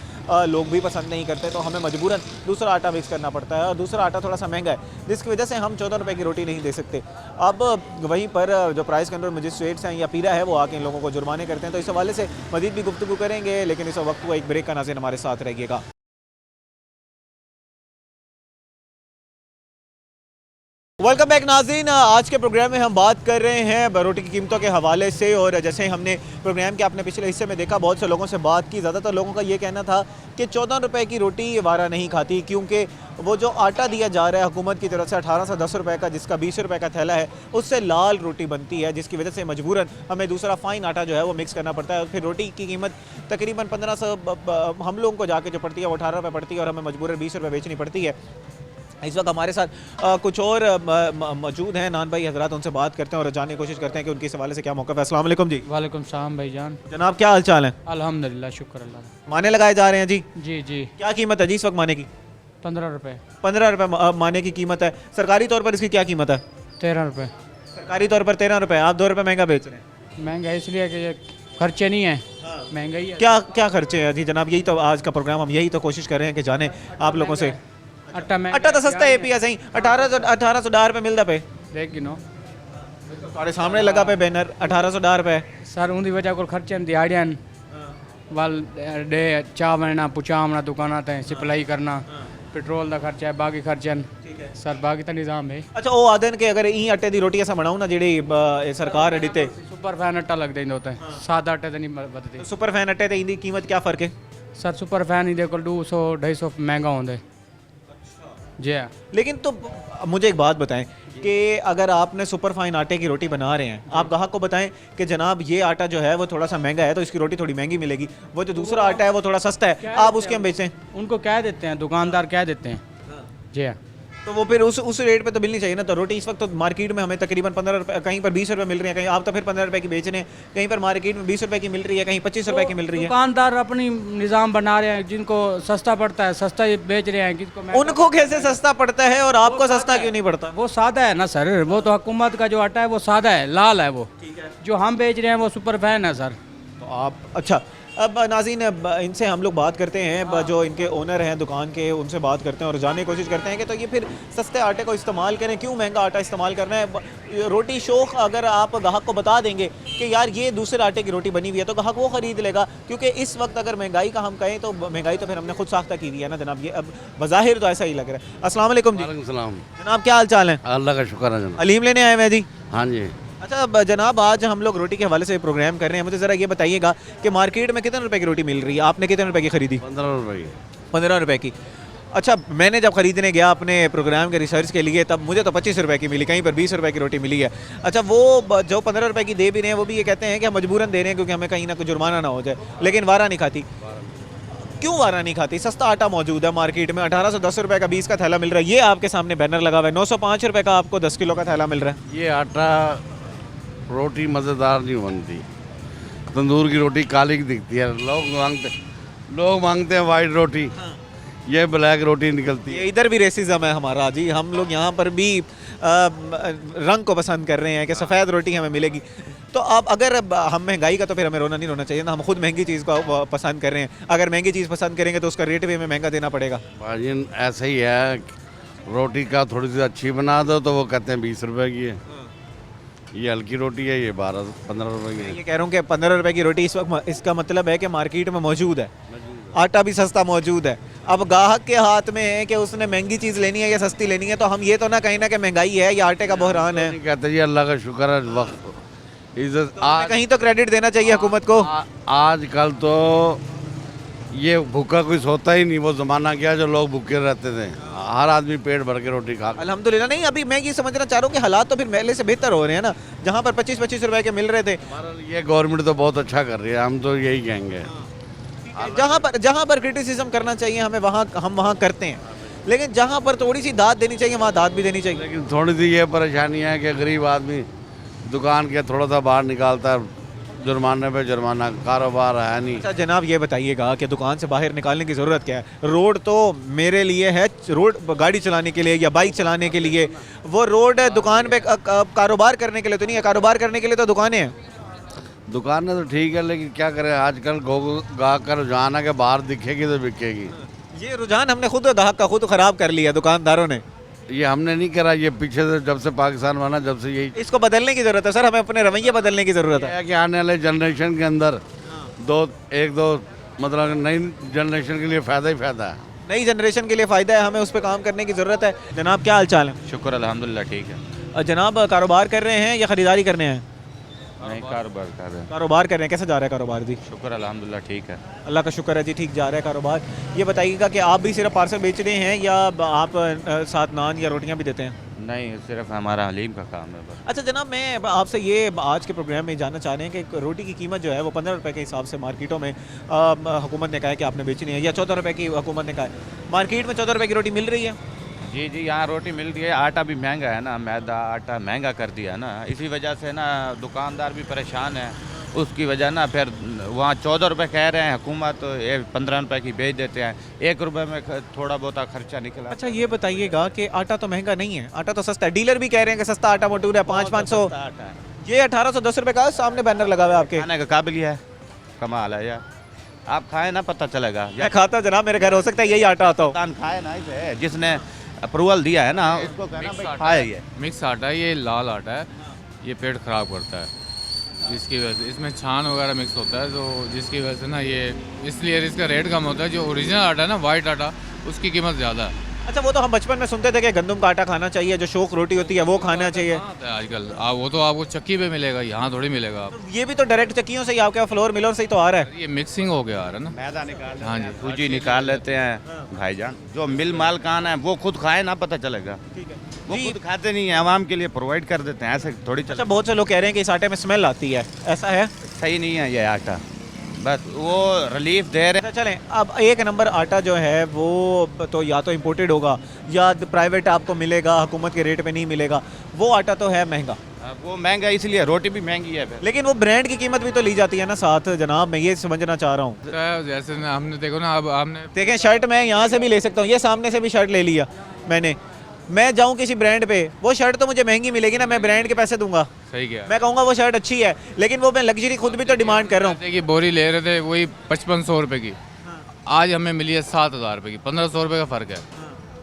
लोग भी पसंद नहीं करते, तो हमें मजबूरन दूसरा आटा मिक्स करना पड़ता है और दूसरा आटा थोड़ा सा महंगा है, जिसकी वजह से हम 14 रुपये की रोटी नहीं दे सकते। अब वहीं पर जो प्राइस कंट्रोल मजिस्ट्रेट्स हैं या पीरा है वो आके इन लोगों को जुर्माने करते हैं, तो इस हवाले से मज़ीद भी गुफ्तगू करेंगे, लेकिन इस वक्त को एक ब्रेक का नाज़रीन हमारे साथ रहिएगा। वेलकम बैक नाज़रीन, आज के प्रोग्राम में हम बात कर रहे हैं रोटी की कीमतों के हवाले से, और जैसे हमने प्रोग्राम के अपने पिछले हिस्से में देखा, बहुत से लोगों से बात की, ज़्यादातर लोगों का ये कहना था कि 14 रुपए की रोटी वारा नहीं खाती, क्योंकि वो जो आटा दिया जा रहा है हुकूमत की तरफ से 1810 रुपये का, जिसका 20 रुपये का थैला है, उससे लाल रोटी बनती है, जिसकी वजह से मजबूरन हमें दूसरा फ़ाइन आटा जो है वो मिक्स करना पड़ता है, और फिर रोटी की कीमत तकरीबन 1500 हम लोगों को जाके जो पड़ती है वो 18 रुपये पड़ती है और हमें मजबूरन 20 रुपये बेचनी पड़ती है। इस वक्त हमारे साथ कुछ और मौजूद हैं नान भाई हजरात, उनसे बात करते हैं और जानने की कोशिश करते हैं कि उनके इस हवाले से क्या मौक़िफ़ है। अस्सलाम वालेकुम जी। वालेकुम सलाम भाईजान। जनाब क्या हाल चाल है? अल्हम्दुलिल्लाह, शुक्र अल्लाह। माने लगाए जा रहे हैं जी? जी जी। क्या कीमत है जी इस वक्त माने की? 15 रुपये। 15 रुपये माने की कीमत है। सरकारी तौर पर इसकी क्या कीमत है? 13 रुपये। सरकारी तौर पर 13 रुपये, आप 2 रुपये महंगा बेच रहे हैं। महंगा इसलिए कि ये खर्चे नहीं है, महंगाई है। क्या क्या खर्चे हैं जी जनाब? यही तो आज का प्रोग्राम, हम यही तो कोशिश कर रहे हैं कि जाने आप लोगों से। आटा महंगा, आटा तो सस्ता है पी सही, 1810 रुपये मिलता पे, देख गिनो तुम्हारे सामने लगा पे बैनर 1810 रुपये। सर उनकी वजह को खर्चे दिहाड़ियाँ वाल डे चाह बनना पुचामना दुकाना ते सप्लाई करना, पेट्रोल का खर्चा है, बाकी खर्चन सर बाकी तो निज़ाम है। अच्छा, वो आदन के अगर ई आटे की रोटी ऐसा बनाऊँ ना जी सरकार है दिते सुपर फैन आटा लग देंगे होता है, सादा आटे तो नहीं बदते। सुपर फैन आटे की कीमत क्या फ़र्क है? सर सुपर फैन ही देखो 200 250 महंगा होता है। जी हाँ। लेकिन तो मुझे एक बात बताएं कि अगर आपने सुपर फाइन आटे की रोटी बना रहे हैं, आप ग्राहक को बताएं कि जनाब ये आटा जो है वो थोड़ा सा महंगा है तो इसकी रोटी थोड़ी महंगी मिलेगी, वो जो दूसरा आटा है वो थोड़ा सस्ता है, आप उसके हम बेचें, उनको कह देते हैं, दुकानदार कह देते हैं। जी हाँ। तो वो फिर उस रेट पे तो मिलनी चाहिए ना। तो रोटी इस वक्त तो मार्केट में हमें तकरीबन 15 रुपये, कहीं पर 20 रुपये मिल रही है, कहीं आप तो फिर 15 रुपये की बेच रहे हैं, कहीं पर मार्केट में 20 रुपये की मिल रही है, कहीं 25 रुपये की मिल रही है। दुकानदार अपनी निज़ाम बना रहे हैं, जिनको सस्ता पड़ता है सस्ता ही बेच रहे हैं, किसको महंगा उनको कैसे सस्ता पड़ता है और आपको सस्ता क्यों नहीं पड़ता? वो सादा है ना सर, वो तो हुकूमत का जो आटा है वो सादा है, लाल है वो। जो हम बेच रहे हैं वो सुपर फैन है सर। तो आप अच्छा, अब नाज़रीन अब इनसे हम लोग बात करते हैं, जो इनके ओनर हैं दुकान के, उनसे बात करते हैं और जानने की कोशिश करते हैं कि तो ये फिर सस्ते आटे को इस्तेमाल करें, क्यों महंगा आटा इस्तेमाल करना है। रोटी शौक अगर आप ग्राहक को बता देंगे कि यार ये दूसरे आटे की रोटी बनी हुई है तो ग्राहक वो ख़रीद लेगा, क्योंकि इस वक्त अगर महंगाई का हम कहें तो महंगाई तो फिर हमने खुद साख्ता की हुई है ना जनाब। ये अब बज़ाहिर तो ऐसा ही लग रहा है। अस्सलाम वालेकुम जी। वालेकुम सलाम। जनाब क्या हाल चाल है? अल्लाह का शुक्र है जनाब। अलीम लेने आए हैं जी? हाँ जी। अच्छा जनाब, आज हम लोग रोटी के हवाले से प्रोग्राम कर रहे हैं, मुझे ज़रा ये बताइएगा कि मार्केट में कितने रुपए की रोटी मिल रही है? आपने कितने रुपए की ख़रीदी? 15 रुपए की। 15 रुपए की। अच्छा, मैंने जब ख़रीदने गया अपने प्रोग्राम के रिसर्च के लिए तब मुझे तो 25 रुपए की मिली, कहीं पर 20 रुपए की रोटी मिली है। अच्छा, वो जो 15 रुपए की दे भी रहे हैं वो भी ये कहते हैं कि हम मजबूरन दे रहे हैं क्योंकि हमें कहीं ना कोई जुर्माना ना हो जाए, लेकिन वारा नहीं खाती। क्यों वारा नहीं खाती? सस्ता आटा मौजूद है मार्केट में, 1810 रुपए का 20 का थैला मिल रहा है, ये आपके सामने बैनर लगा हुआ है, 905 रुपए का आपको 10 किलो का थैला मिल रहा है। ये आटा रोटी मज़ेदार नहीं बनती, तंदूर की रोटी काली की दिखती है, लोग मांगते हैं वाइट रोटी, ये ब्लैक रोटी निकलती है। ये इधर भी रेसिज्म है हमारा जी, हम लोग यहाँ पर भी रंग को पसंद कर रहे हैं कि सफ़ेद रोटी हमें मिलेगी। तो अब अगर हम महंगाई का तो फिर हमें रोना नहीं रोना चाहिए ना, हम खुद महंगी चीज़ को पसंद कर रहे हैं, अगर महंगी चीज़ पसंद करेंगे तो उसका रेट भी हमें महंगा देना पड़ेगा। भाजी ऐसा ही है, रोटी का थोड़ी सी अच्छी बना दो तो वो कहते हैं 20 रुपए की है, ये हल्की रोटी है ये 12-15 रुपए की है। ये कह रहा हूँ कि 15 रुपए की रोटी इस वक्त, इसका मतलब है कि मार्केट में मौजूद है, आटा भी सस्ता मौजूद है। अब ग्राहक के हाथ में है कि उसने महंगी चीज़ लेनी है या सस्ती लेनी है, तो हम ये तो ना कहीं ना कि महंगाई है या आटे का बहरान है। नहीं कहते जी, अल्लाह का शुक्र है वक्त इज्जत हमें कहीं तो क्रेडिट देना चाहिए हुकूमत को। आजकल तो ये भूखा कोई सोता ही नहीं, वो ज़माना क्या जो लोग भूखे रहते थे, हर आदमी पेट भर के रोटी खा। अल्हम्दुलिल्लाह। नहीं, अभी मैं ये समझना चाह रहा हूँ कि हालात तो फिर पहले से बेहतर हो रहे हैं ना, जहाँ पर 25-25 रुपए के मिल रहे थे। ये गवर्नमेंट तो बहुत अच्छा कर रही है, हम तो यही कहेंगे। जहाँ पर क्रिटिसिज्म करना चाहिए हमें वहाँ हम वहाँ करते हैं, लेकिन जहाँ पर थोड़ी सी दाद देनी चाहिए वहाँ दाद भी देनी चाहिए। लेकिन थोड़ी सी ये परेशानी है कि गरीब आदमी दुकान के थोड़ा सा बाहर निकालता है, जुर्माने पे जुर्माना, कारोबार है नहीं। अच्छा जनाब, ये बताइएगा कि दुकान से बाहर निकालने की ज़रूरत क्या है? रोड तो मेरे लिए है, रोड गाड़ी चलाने के लिए या बाइक चलाने के लिए, वो रोड दुकान पे कारोबार करने के लिए तो नहीं है, कारोबार करने के लिए तो दुकानें हैं। दुकानें तो ठीक है, लेकिन क्या करें, आजकल गाहक का रुझान है कि बाहर दिखेगी तो बिकेगी। ये रुझान हमने खुद ग्राहक का खुद ख़राब कर लिया दुकानदारों ने। ये हमने नहीं करा, ये पीछे से जब से पाकिस्तान बना जब से यही। इसको बदलने की ज़रूरत है सर, हमें अपने रवैये बदलने की ज़रूरत है। कि आने वाले जनरेशन के अंदर एक दो मतलब नई जनरेशन के लिए फ़ायदा ही फ़ायदा है। नई जनरेशन के लिए फ़ायदा है, हमें उस पर काम करने की ज़रूरत है। जनाब क्या हाल चाल है? शुक्र अल्हम्दुलिल्लाह ठीक है। जनाब कारोबार कर रहे हैं या ख़रीदारी करने हैं? नहीं, कारोबार कर रहे हैं। कारोबार कर रहे हैं, कैसा जा रहा है कारोबार जी? शुक्र अल्हम्दुलिल्लाह ठीक है। अल्लाह का शुक्र है जी, ठीक जा रहा है कारोबार। ये बताइएगा कि आप भी सिर्फ पार्सल बेच रहे हैं या आप साथ नान या रोटियां भी देते हैं? नहीं, सिर्फ हमारा हलीम का काम है बस। अच्छा जनाब, मैं आपसे ये आज के प्रोग्राम में जानना चाह रहे हैं कि रोटी की कीमत जो है वो 15 रुपये के हिसाब से मार्केटों में हुकूमत ने कहा है कि आपने बेचनी है, या 14 रुपये की हुकूमत ने कहा है। मार्केट में 14 रुपये की रोटी मिल रही है? जी जी, यहाँ रोटी मिल रही है, आटा भी महंगा है ना, मैदा आटा महंगा कर दिया ना, इसी वजह से ना दुकानदार भी परेशान है, उसकी वजह ना फिर वहाँ 14 रुपये कह रहे हैं हुकूमत, तो ये 15 रुपये की बेच देते हैं, 1 रुपये में थोड़ा बहुत खर्चा निकला। अच्छा ये बताइएगा कि आटा तो महंगा नहीं है, आटा तो सस्ता है, डीलर भी कह रहे हैं कि सस्ता आटा मौजूद है, 500-500, ये 1810 रुपये का सामने बैनर लगा हुआ है आपके। खाने का काबिल है, कमाल है यार, आप खाएँ ना पता चलेगा। मैं खाता जनाब, मेरे घर हो सकता है यही आटा आता हो। खाए ना, इसे जिसने अप्रूवल दिया है ना उसको कहना भाई खाए। ये मिक्स आटा है, ये लाल आटा है, ये पेट ख़राब करता है, जिसकी वजह से इसमें छान वगैरह मिक्स होता है, तो जिसकी वजह से ना ये इसलिए इसका रेट कम होता है। जो ओरिजिनल आटा है ना, वाइट आटा, उसकी कीमत ज़्यादा है। अच्छा, वो तो हम बचपन में सुनते थे कि गंदम का आटा खाना चाहिए, जो शौक रोटी होती है वो खाना चाहिए। आजकल वो तो आपको चक्की पे मिलेगा, यहाँ थोड़ी मिलेगा। ये भी तो डायरेक्ट चक्कियों से ही आपके फ्लोर मिलर से ही तो आ रहा है। ये मिक्सिंग हो गया आ रहा है ना, मैदा निकाल, हाँ जी, सूजी निकाल लेते हैं भाईजान। जो मिल मालकान है वो खुद खाए ना, पता चलेगा। वो खुद खाते नहीं है, आवाम के लिए प्रोवाइड कर देते हैं, ऐसे थोड़ी अच्छा, चल। बहुत से लोग कह रहे हैं कि इस आटे में स्मेल आती है, ऐसा है? सही नहीं है ये आटा, बस वो रिलीफ दे रहे हैं। अच्छा, चलें, अब एक नंबर आटा जो है वो तो या तो इम्पोर्टेड होगा या प्राइवेट आपको मिलेगा, हुकूमत के रेट पे नहीं मिलेगा। वो आटा तो है महंगा, वो महंगा इसलिए, रोटी भी महंगी है फिर। लेकिन वो ब्रांड की कीमत भी तो ली जाती है ना साथ जनाब, मैं ये समझना चाह रहा हूँ। जैसे ना हमने देखो ना, अब हमने देखें शर्ट मैं यहाँ से भी ले सकता हूँ, ये सामने से भी शर्ट ले लिया मैंने, मैं जाऊँ किसी ब्रांड पे, वो शर्ट तो मुझे महंगी मिलेगी ना, मैं ब्रांड के पैसे दूंगा, सही किया, मैं कहूँगा वो शर्ट अच्छी है, लेकिन वो मैं लग्जरी खुद भी तो डिमांड कर रहा हूँ। की बोरी ले रहे थे वही 5500 रुपये की, आज हमें मिली है 7000 रुपये की, 1500 रुपये का फ़र्क है।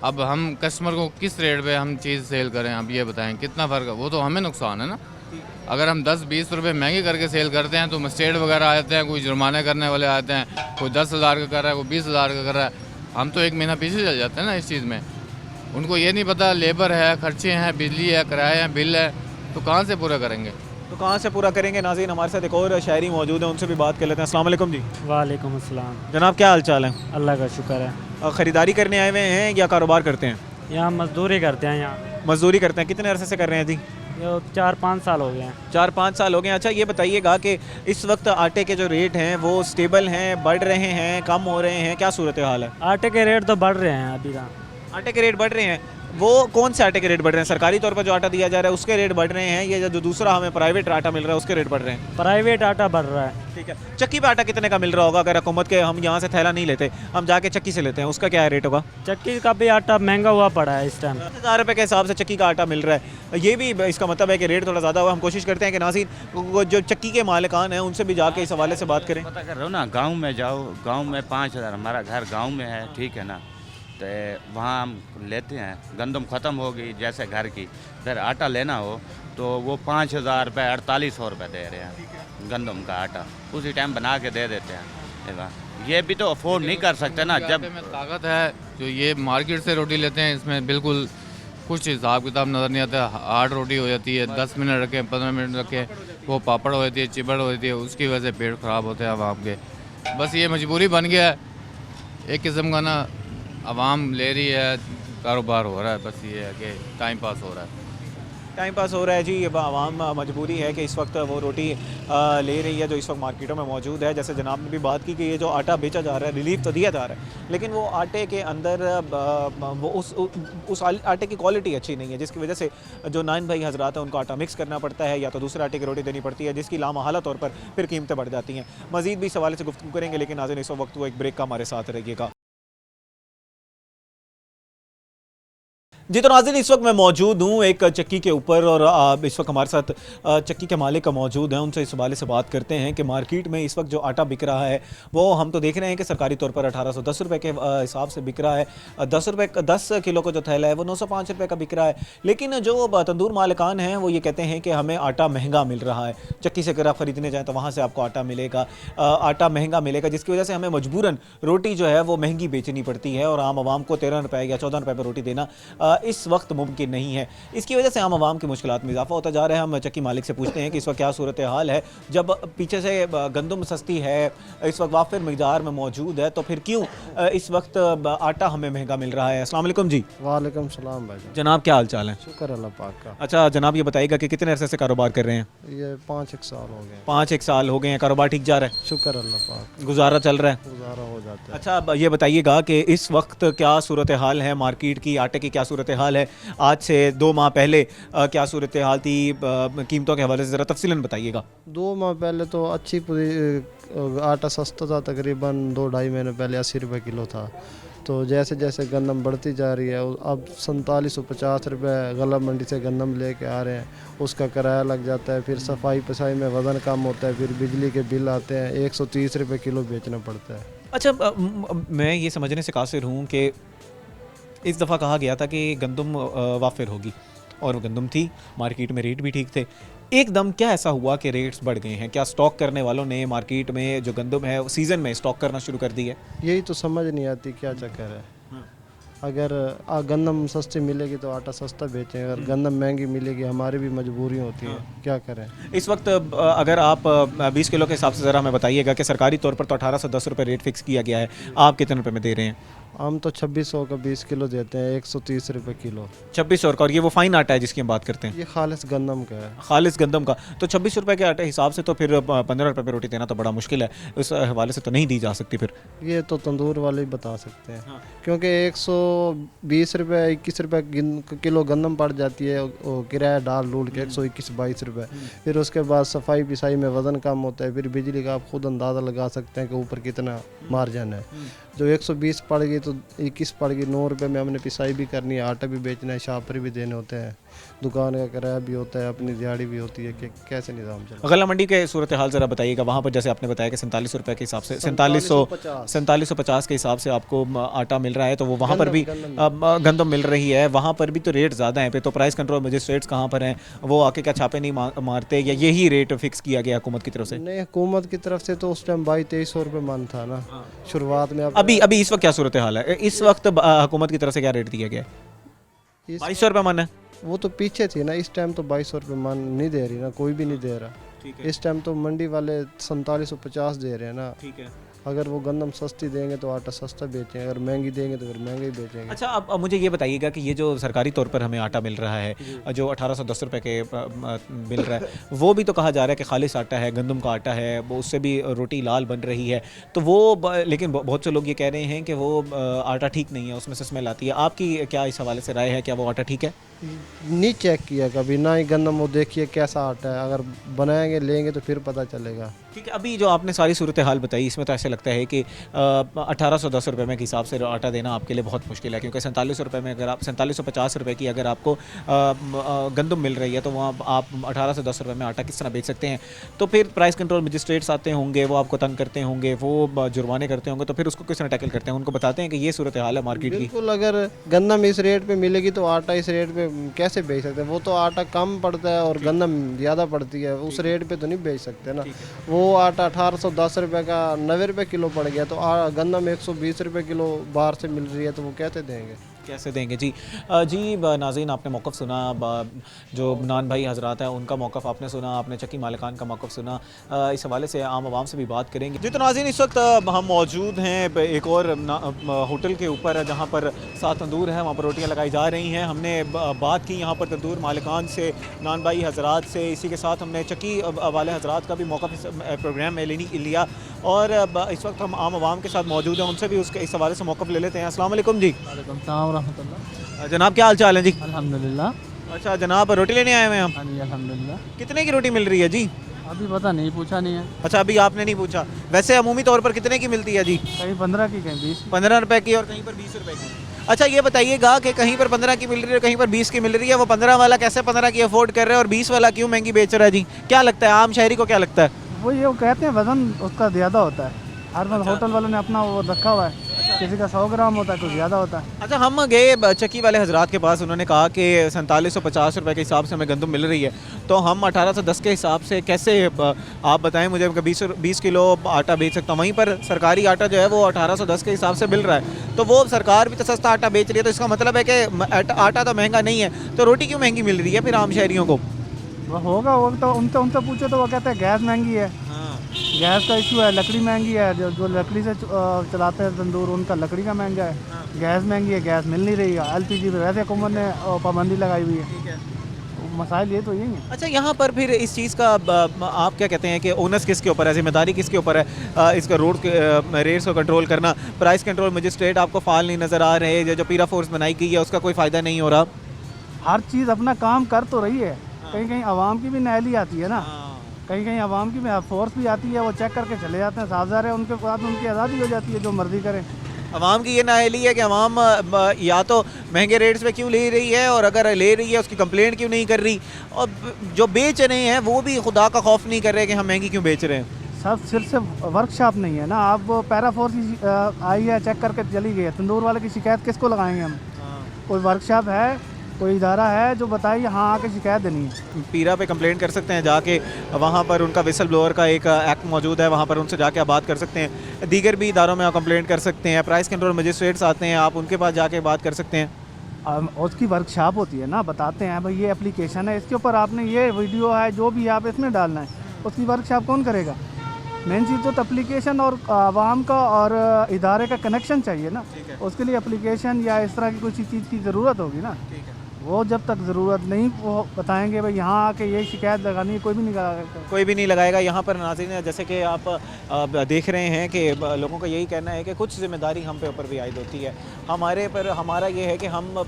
अब हम कस्टमर को किस रेट पे हम चीज़ सेल करें, आप ये बताएं कितना फ़र्क है, वो तो हमें नुकसान है ना। अगर हम 10-20 रुपये महंगे करके सेल करते हैं तो मस्टेड वगैरह आते हैं, कोई जुर्माने करने वाले आते हैं, कोई 10,000 का कर रहा है, कोई 20,000 का कर रहा है, हम तो एक महीना पीछे चल जाते हैं ना इस चीज़ में। उनको ये नहीं पता लेबर है, खर्चे हैं, बिजली है, किराया है, बिल है, तो कहाँ से पूरा करेंगे? तो कहाँ से पूरा करेंगे? नाज़रीन, हमारे साथ एक और शायरी मौजूद है, उनसे भी बात कर लेते हैं। अस्सलाम वालेकुम जी। वालेकुम अस्सलाम। जनाब क्या हाल चाल है? अल्लाह का शुक्र है। ख़रीदारी करने आए हुए हैं या कारोबार करते हैं? यहाँ मजदूरी करते हैं, यहाँ मजदूरी करते हैं। कितने अरसे से कर रहे हैं जी? ये 4-5 साल हो गए हैं। 4-5 साल हो गए। अच्छा, ये बताइएगा कि इस वक्त आटे के जो रेट हैं वो स्टेबल हैं, बढ़ रहे हैं, कम हो रहे हैं, क्या सूरत हाल है? आटे के रेट तो बढ़ रहे हैं अभी तक। आटे के रेट बढ़ रहे हैं, वो कौन से आटे के रेट बढ़ रहे हैं? सरकारी तौर पर जो आटा दिया जा रहा है उसके रेट बढ़ रहे हैं, या जो दूसरा हमें प्राइवेट आटा मिल रहा है उसके रेट बढ़ रहे हैं? प्राइवेट आटा बढ़ रहा है। ठीक है, चक्की पे आटा कितने का मिल रहा होगा? अगर हुकूमत के हम यहाँ से थैला नहीं लेते, हम जाके चक्की से लेते हैं, उसका क्या रेट होगा? चक्की का भी आटा महंगा हुआ पड़ा है इस टाइम। 10,000 रुपये के हिसाब से चक्की का आटा मिल रहा है, ये भी इसका मतलब है कि रेट थोड़ा ज़्यादा हुआ। हम कोशिश करते हैं कि नाज़रीन जो चक्की के मालिकान हैं उनसे भी जाके इस हवाले से बात करें। पता कर रहे हो ना, गांव में जाओ, गांव में 5,000, हमारा घर गांव में है, ठीक है ना, तो वहाँ हम लेते हैं, गंदम ख़त्म हो गई जैसे घर की, फिर आटा लेना हो तो वो 5,000 रुपये 4,800 रुपये दे रहे हैं गंदम का आटा, उसी टाइम बना के दे देते हैं। ये भी तो अफोर्ड नहीं कर सकते ना। जब में ताकत है, जो ये मार्केट से रोटी लेते हैं इसमें बिल्कुल कुछ हिसाब किताब नज़र नहीं आता। हार्ड रोटी हो जाती है, 10 मिनट रखें, 15 मिनट रखें, वो पापड़ हो जाती है, चिबड़ हो जाती है, उसकी वजह से पेट ख़राब होते हैं आवाम के। बस ये मजबूरी बन गया है एक किस्म का ना, आवाम ले रही है, कारोबार हो रहा है, बस ये है कि टाइम पास हो रहा है। टाइम पास हो रहा है जी, अब आवाम मजबूरी है कि इस वक्त वो रोटी ले रही है जो इस वक्त मार्केटों में मौजूद है। जैसे जनाब ने भी बात की कि ये जो आटा बेचा जा रहा है, रिलीफ तो दिया जा रहा है, लेकिन वो आटे के अंदर वो उस आटे की क्वालिटी अच्छी नहीं है, जिसकी वजह से जो नाइन भाई हजरात हैं उनको आटा मिक्स करना पड़ता है या तो दूसरे आटे की रोटी देनी पड़ती है, जिसकी लामहला तौर पर फिर कीमतें बढ़ जाती हैं। मज़ीद भी इस हवाले से गुफ्तगू करेंगे, लेकिन नाज़रीन इस वक्त वो एक ब्रेक का हमारे साथ रहिएगा। जी तो नाज़रीन, इस वक्त मैं मौजूद हूँ एक चक्की के ऊपर और इस वक्त हमारे साथ चक्की के मालिक मौजूद हैं। उनसे इस हवाले से बात करते हैं कि मार्केट में इस वक्त जो आटा बिक रहा है वो हम तो देख रहे हैं कि सरकारी तौर पर 1810 रुपये के हिसाब से बिक रहा है। 10 किलो का जो थैला है वो 905 रुपये का बिक रहा है। लेकिन जो तंदूर मालिकान हैं वो ये कहते हैं कि हमें आटा महंगा मिल रहा है। चक्की से अगर आप ख़रीदने जाएँ तो वहाँ से आपको आटा मिलेगा, आटा महंगा मिलेगा, जिसकी वजह से हमें मजबूरन रोटी जो है वो महंगी बेचनी पड़ती है और आम आवाम को 13 रुपये या 14 रुपये पर रोटी देना इस वक्त मुमकिन नहीं है। इसकी वजह से आम आवाम की मुश्किलात में इजाफा होता जा रहा है। हम चक्की मालिक से पूछते हैं कि इस वक्त क्या सूरत हाल है, जब पीछे से गंदम सस्ती है, इस वक्त वाफिर मिकदार में मौजूद है, तो फिर क्यों इस वक्त आटा हमें महंगा मिल रहा है? अस्सलाम वालेकुम जी। वालेकुम सलाम भाई जनाब, क्या हाल चाल है? शुक्र अल्लाह पाक का। अच्छा जनाब, ये बताइएगा कि कितने अरसे से कारोबार कर रहे हैं? ये 5-1 साल हो गए। 5-1 साल हो गए हैं। कारोबार ठीक जा रहा है? शुक्र अल्लाह पाक, गुजारा चल रहा है? गुजारा हो जाता है। अच्छा, अब ये बताइएगा कि इस वक्त क्या सूरत हाल है मार्केट की, आटे की क्या सूरत हाल है, आज से 2 माह पहले क्या सूरत हाल थी, कीमतों के हवाले से ज़रा तफसीलन बताइएगा। 2 माह पहले तो अच्छी आटा सस्ता था, तकरीबन 2-2.5 महीने पहले 80 रुपये किलो था। तो जैसे जैसे गंदम बढ़ती जा रही है, अब 4750 रुपये गला मंडी से गंदम लेके आ रहे हैं, उसका किराया लग जाता है, फिर सफाई पसाई में वज़न कम होता है, फिर बिजली के बिल आते हैं, 130 रुपये किलो बेचना पड़ता है। अच्छा, मैं ये समझने से कासिर हूँ कि इस दफ़ा कहा गया था कि गंदम वाफिर होगी और गंदम थी, मार्केट में रेट भी ठीक थे। एकदम क्या ऐसा हुआ कि रेट्स बढ़ गए हैं? क्या स्टॉक करने वालों ने मार्केट में जो गंदम है सीज़न में स्टॉक करना शुरू कर दी है? यही तो समझ नहीं आती क्या चक्कर है। अगर गंदम सस्ती मिलेगी तो आटा सस्ता बेचें, अगर गंदम महंगी मिलेगी हमारी भी मजबूरी होती है, क्या करें। इस वक्त अगर आप 20 किलो के हिसाब से ज़रा हमें बताइएगा कि सरकारी तौर पर तो 1810 रुपये रेट फिक्स किया गया है, आप कितने रुपए में दे रहे हैं? हम तो 2600 का 20 किलो देते हैं, 130 रुपये किलो। 2600 का, और ये वो फाइन आटा है जिसकी हम बात करते हैं? ये खालिस गंदम का है। खालिस गंदम का, तो 26 रुपये के आटे हिसाब से तो फिर 15 रुपये पे रोटी देना तो बड़ा मुश्किल है, उस हवाले से तो नहीं दी जा सकती फिर। ये तो तंदूर वाले ही बता सकते हैं, क्योंकि 120 रुपये 21 रुपये किलो गंदम पड़ जाती है, वो किराया डाल डूल के 121-22 रुपये, फिर उसके बाद सफाई पिसाई में वज़न कम होता है, फिर बिजली का आप खुद अंदाज़ा लगा सकते हैं कि ऊपर कितना मार्जिन है। जो 120 पड़ गई तो 21 पड़ गई, 9 रुपये में हमने पिसाई भी करनी है, आटा भी बेचना है, शापर भी देने होते हैं, दुकान का किराया भी होता है, अपनी दिहाड़ी भी होती है, कि कैसे निज़ाम चल। गला मंडी के सूरत हाल ज़रा बताइएगा, वहाँ पर जैसे आपने बताया कि 47 रुपये के हिसाब से 4750 के हिसाब से आपको आटा मिल रहा है, तो वो वहाँ पर भी गंदम मिल रही है, वहाँ पर भी तो रेट ज़्यादा हैं, तो प्राइस कंट्रोल मजिस्ट्रेट्स कहाँ पर हैं, वो आके क्या छापे नहीं मारते, या यही रेट फिक्स किया गया हुकूमत की तरफ से? नहीं, हुकूमत की तरफ से तो उस टाइम 2200 रुपये मन था ना शुरुआत में। अभी इस वक्त क्या सूरत हाल है? इस वक्त हुकूमत की तरफ से क्या रेट दिया गया है? 2200 रुपये मन है। वो तो पीछे थी ना, इस टाइम तो 2200 रुपये मन नहीं दे रही ना, कोई भी नहीं दे रहा। इस टाइम तो मंडी वाले 4750 दे रहे हैं ना। ठीक है, अगर वो गंदम सस्ती देंगे तो आटा सस्ता बेचेंगे, अगर महंगी देंगे तो फिर महंगे ही बेचेंगे। अच्छा, अब मुझे ये बताइएगा कि ये जो सरकारी तौर पर हमें आटा मिल रहा है, जो 1810 रुपये के मिल रहा है, वो भी तो कहा जा रहा है कि खालिस आटा है, गंदम का आटा है, वो उससे भी रोटी लाल बन रही है, तो वो लेकिन बहुत से लोग ये कह रहे हैं कि वो आटा ठीक नहीं है, उसमें से स्मेल आती है। आपकी क्या इस हवाले से राय है, क्या वो आटा ठीक है? नहीं चेक किया कभी ना ही गंदम, वो देखिए कैसा आटा है, अगर बनाएंगे लेंगे तो फिर पता चलेगा। ठीक है, अभी जो आपने सारी सूरत हाल बताई, इसमें तो ऐसे लगता है कि 1810 रुपये में के हिसाब से आटा देना आपके लिए बहुत मुश्किल है, क्योंकि 47 रुपये में अगर आप 4750 रुपये की अगर आपको गंदम मिल रही है, तो वहाँ आप 18 से 10 रुपये में आटा किस तरह बेच सकते हैं? तो फिर प्राइस कंट्रोल मजिस्ट्रेट्स आते होंगे, वो आपको तंग करते होंगे, वो जुर्माने करते होंगे, तो फिर उसको किस तरह टैकल करते हैं? उनको बताते हैं कि ये सूरत हाल है मार्केट की। बिल्कुल, अगर गंदम इस रेट पे मिलेगी तो आटा इस रेट पे कैसे बेच सकते हैं? वो तो आटा कम पड़ता है और गंदम ज़्यादा पड़ती है, उस रेट पे तो नहीं बेच सकते ना। वो आटा 1810 रुपये का 90 रुपये किलो पड़ गया, तो गंदम 120 रुपये किलो बाहर से मिल रही है, तो वो कैसे देंगे? कैसे देंगे? जी नाज़रीन, आपने मौक़िफ़ सुना, जो नान भाई हजरात हैं उनका मौक़िफ़ आपने सुना, आपने चक्की मालिकान का मौक़िफ़ सुना, इस हवाले से आम आवाम से भी बात करेंगे। जी तो नाज़रीन, इस वक्त हम मौजूद हैं एक और होटल के ऊपर, जहाँ पर 7 तंदूर है, वहाँ पर रोटियाँ लगाई जा रही हैं। हमने बात की यहाँ पर तंदूर मालिकान से, नान भाई हजरात से, इसी के साथ हमने चक्की वाले हजरात का भी मौक़िफ़ इस प्रोग्राम में लिया, और इस वक्त हम आम आवाम के साथ मौजूद हैं, उनसे भी उसके इस हवाले से मौक़िफ़ ले लेते हैं। अस्सलाम वालेकुम जी। जनाब, क्या हाल चाल है जी? अल्हम्दुलिल्लाह। अच्छा जनाब, रोटी लेने आए हुए हैं हम? हाँ जी, अल्हम्दुलिल्लाह। कितने की रोटी मिल रही है जी? अभी पता नहीं, पूछा नहीं है। अच्छा, अभी आपने नहीं पूछा। वैसे अमूमी तौर पर कितने की मिलती है जी? कहीं 15 की, कहीं 20। 15 रुपए की और कहीं पर 20 रुपए की। अच्छा, ये बताइएगा कि कहीं पर 15 की मिल रही है, कहीं पर 20 की मिल रही है, वो 15 वाला कैसे 15 की अफोर्ड कर रहे हैं और 20 वाला क्यों महंगी बेच रहा है जी? क्या लगता है, आम शहरी को क्या लगता है? वो ये कहते हैं वज़न उसका ज़्यादा होता है, हर होटल वालों ने अपना वो रखा हुआ है, किसी का 100 ग्राम होता है, कुछ ज़्यादा होता है। अच्छा, हम गए चक्की वाले हजरात के पास, उन्होंने कहा कि 4750 रुपये के हिसाब से हमें गंदम मिल रही है, तो हम 1810 के हिसाब से कैसे, आप बताएं मुझे, 20 किलो आटा बेच सकता हूँ। वहीं पर सरकारी आटा जो है वो 1810 के हिसाब से मिल रहा है, तो वो सरकार भी तो सस्ता आटा बेच रही है, तो इसका मतलब है कि आटा तो महंगा नहीं है, तो रोटी क्यों महंगी मिल रही है फिर आम शहरियों को? वो होगा, वो तो उनसे पूछो तो वो कहते हैं गैस महंगी है। गैस का इशू है, लकड़ी महंगी है, जो लकड़ी से चलाते हैं तंदूर, उनका लकड़ी का महंगा है। गैस महंगी है, गैस मिल नहीं रही है। LPG पे वैसे हुकूमत ने पाबंदी लगाई हुई है। मसाइल ये तो यही है। अच्छा, यहाँ पर फिर इस चीज़ का आप क्या कहते हैं कि ओनस किसके ऊपर है, जिम्मेदारी किसके ऊपर है, इसका रोड रेट्स को कंट्रोल करना? प्राइस कंट्रोल मजिस्ट्रेट आपको फाल नहीं नज़र आ रहे, जो पीरा फोर्स बनाई गई है उसका कोई फ़ायदा नहीं हो रहा? हर चीज़ अपना काम कर तो रही है, कहीं कहीं आवाम की भी नाहली आती है ना, कहीं कहीं आवाम की फोर्स भी आती है, वो चेक करके चले जाते हैं, साझार है, उनके बाद उनकी आज़ादी हो जाती है, जो मर्जी करें। आवाम की ये नाअहली है कि आवाम या तो महंगे रेट्स पे क्यों ले रही है, और अगर ले रही है उसकी कंप्लेंट क्यों नहीं कर रही, और जो बेच रहे हैं वो भी खुदा का खौफ नहीं कर रहे कि हम महंगी क्यों बेच रहे हैं। सब सिर्फ वर्कशॉप नहीं है ना, आप पैरा फोर्स आई है, चेक करके चली गई है। तंदूर वाले की शिकायत किसको लगाएंगे हम? कोई वर्कशॉप है, कोई इदारा है जो बताए यहाँ आके शिकायत देनी है। पीरा पे कंप्लेंट कर सकते हैं जाके, वहाँ पर उनका विसल ब्लोअर का एक एक्ट मौजूद है, वहाँ पर उनसे जाके आप बात कर सकते हैं। दीगर भी इदारों में आप कंप्लेंट कर सकते हैं, प्राइस कंट्रोल मजिस्ट्रेट्स आते हैं, आप उनके पास जाके बात कर सकते हैं। उसकी वर्कशॉप होती है ना, बताते हैं भाई ये एप्लीकेशन है, इसके ऊपर आपने ये वीडियो है जो भी आप इसमें डालना है, उसकी वर्कशॉप कौन करेगा? मेन चीज़ तो एप्लीकेशन और आवाम का और इदारे का कनेक्शन चाहिए ना, उसके लिए एप्लीकेशन या इस तरह की कुछ चीज़ की ज़रूरत होगी ना। वो जब तक ज़रूरत नहीं वो बताएंगे भाई यहाँ आके ये शिकायत लगानी है, कोई भी नहीं लगाएगा। कोई भी नहीं लगाएगा। यहाँ पर नाज़रीन जैसे कि आप देख रहे हैं कि लोगों का यही कहना है कि कुछ ज़िम्मेदारी हम पे ऊपर भी आयद होती है। हमारे पर हमारा ये है कि हम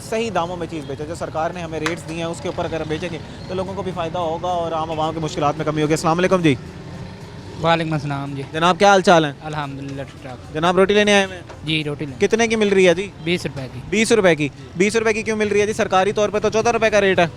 सही दामों में चीज़ बेचें। जो सरकार ने हमें रेट्स दिए हैं उसके ऊपर अगर हम बेचेंगे तो लोगों को भी फ़ायदा होगा और आम आवाम की मुश्किलात में कमी होगी। अस्सलाम वालेकुम जी। वालेकुम अस्सलाम जी। जनाब क्या हाल चाल है? अल्हम्दुलिल्लाह ठीक ठाक। जनाब रोटी लेने आए हैं? जी रोटी लें। कितने की मिल रही है जी? 20 रुपए की। 20 रुपए की। 20 रुपए की क्यों मिल रही है जी? सरकारी तौर पर तो 14 रुपए का रेट है।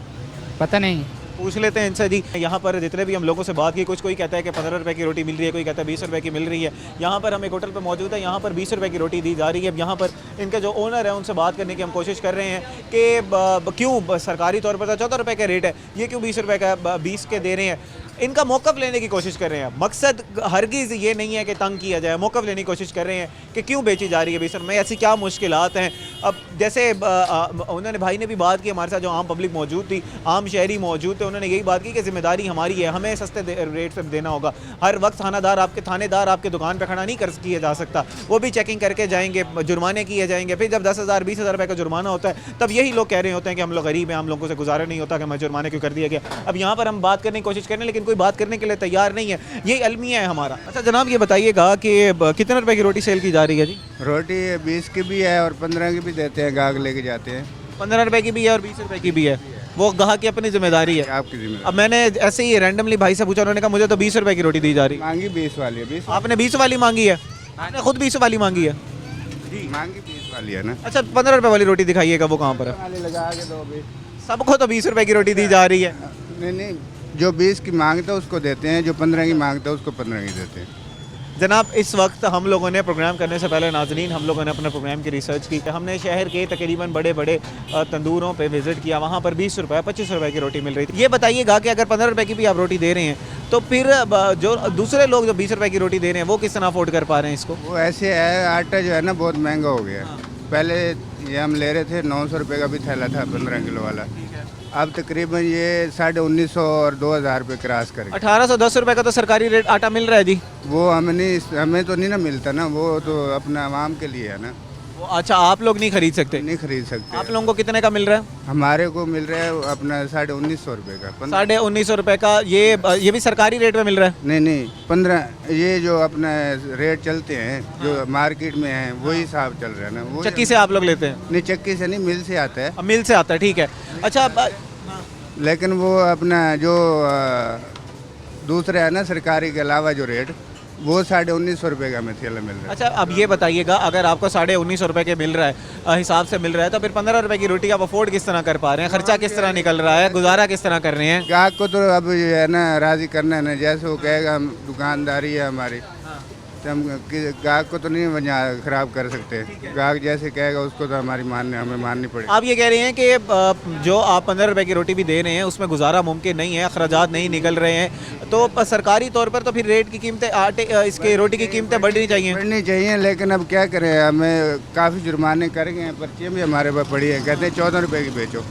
पता नहीं, पूछ लेते हैं इनसे जी। यहाँ पर जितने भी हम लोगों से बात की, कुछ कोई कहता है कि 15 रुपए की रोटी मिल रही है, कोई कहता है 20 रुपए की मिल रही है। यहाँ पर हम एक होटल पर मौजूद है, यहाँ पर 20 रुपए की रोटी दी जा रही है। अब यहाँ पर इनके जो ओनर है उनसे बात करने की हम कोशिश कर रहे हैं कि क्यों सरकारी तौर पर तो 14 रुपए का रेट है, ये क्यों 20 रुपए का 20 के दे रहे हैं। इनका मौक़िफ़ लेने की कोशिश कर रहे हैं। मकसद हरगिज़ ये नहीं है कि तंग किया जाए, मौक़िफ़ लेने की कोशिश कर रहे हैं कि क्यों बेची जा रही है 20 रुपए में, ऐसी क्या मुश्किलात हैं। अब जैसे उन्होंने भाई ने भी बात की, हमारे साथ जो आम पब्लिक मौजूद थी, आम शहरी मौजूद थे, उन्होंने यही बात की कि ज़िम्मेदारी हमारी है, हमें सस्ते रेट पर देना होगा। हर वक्त थानेदार आपके दुकान पर खड़ा नहीं कर किया जा सकता, वो भी चेकिंग करके जाएंगे, जुर्माने किए जाएंगे। फिर जब 10,000 20,000 रुपये का जुर्माना होता है तब यही लोग कह रहे होते हैं कि हम लोग गरीब हैं, हम लोगों से गुजारा नहीं होता कि हमें जुर्माने क्यों कर दिया गया। अब यहाँ पर हम बात करने की कोशिश करें लेकिन कोई बात करने के लिए तैयार नहीं है, यही अलमिया है हमारा। अच्छा जनाब ये बताइएगा कि कितने रुपए की रोटी सेल की जा रही है जी? रोटी 20 की भी है और 15 की भी देते हैं, गाहक लेके जाते हैं। 15 रुपए की भी है और 20 रुपए की भी है, वो गाहक की अपनी जिम्मेदारी है, आपकी जिम्मेदारी। अब मैंने ऐसे ही रैंडमली भाई से पूछा, उन्होंने कहा मुझे तो 20 रुपए की रोटी दी जा रही है। मांगी 20 वाली है। 20 आपने 20 वाली मांगी है? आपने खुद 20 वाली मांगी है? मांगी 20 वाली है ना। अच्छा 15 रुपए वाली रोटी दिखाइएगा, वो कहाँ पर है? वाली लगा के दो। सबको तो 20 रुपए की रोटी दी जा रही है। नहीं, जो 20 की मांगता है उसको देते हैं, जो 15 की मांगता है उसको 15 की देते हैं। जनाब इस वक्त हम लोगों ने प्रोग्राम करने से पहले नाज़रीन हम लोगों ने अपने प्रोग्राम की रिसर्च की। हमने शहर के तकरीबन बड़े बड़े तंदूरों पे विज़िट किया, वहाँ पर 20 रुपये 25 रुपये की रोटी मिल रही थी। ये बताइएगा कि अगर 15 रुपये की भी आप रोटी दे रहे हैं तो फिर जो दूसरे लोग जो 20 रुपये की रोटी दे रहे हैं वो किस तरह अफोर्ड कर पा रहे हैं इसको? वो ऐसे है, आटा जो है ना बहुत महंगा हो गया। पहले ये हम ले रहे थे 900 रुपये का भी थैला था 15 किलो वाला, अब तकरीबन ये 1950 और 2000 रुपये क्रॉस कर गया। 1810 रुपये का तो सरकारी रेट आटा मिल रहा है जी। वो हमें तो नहीं ना मिलता ना, वो तो अपना आवाम के लिए है ना। अच्छा आप लोग नहीं खरीद सकते? नहीं खरीद सकते। आप लोगों को कितने का मिल रहा है? हमारे को मिल रहा है अपना 1950 रुपये का। 1950 रुपये का ये भी सरकारी रेट में मिल रहा है? नहीं 15, ये जो अपना रेट चलते हैं जो मार्केट में है वही हिसाब चल रहा है ना। वो चक्की से आप लोग लेते हैं? नहीं चक्की से नहीं, मिल से आता है। मिल से आता है, ठीक है। अच्छा लेकिन वो अपना जो दूसरा है ना सरकारी के अलावा जो रेट, वो 1950 रुपये का हमें थैला मिल रहा है। अच्छा अब ये बताइएगा अगर आपको 1950 रुपये के मिल रहा है हिसाब से मिल रहा है तो फिर 15 रुपये की रोटी आप अफोर्ड किस तरह कर पा रहे हैं? खर्चा किस तरह निकल रहा है, गुजारा किस तरह कर रहे हैं? गाहक को तो अब ये है ना राज़ी करना है ना, जैसे वो कहेगा हम दुकानदारी है हमारी, तो हम गाहक को तो नहीं वजह ख़राब कर सकते। गाहक जैसे कहेगा उसको तो हमें माननी पड़ेगी। आप ये कह रहे हैं कि जो आप 15 रुपये की रोटी भी दे रहे हैं उसमें गुजारा मुमकिन नहीं है, अखराजात नहीं निकल रहे हैं, तो सरकारी तौर पर तो फिर रेट की कीमतें इसके रोटी की कीमतें बढ़नी चाहिए। लेकिन अब क्या करें, हमें काफ़ी जुर्माने कर गए हैं, पर्चियाँ भी हमारे पास पड़ी है, कहते हैं 14 रुपये की बेचो।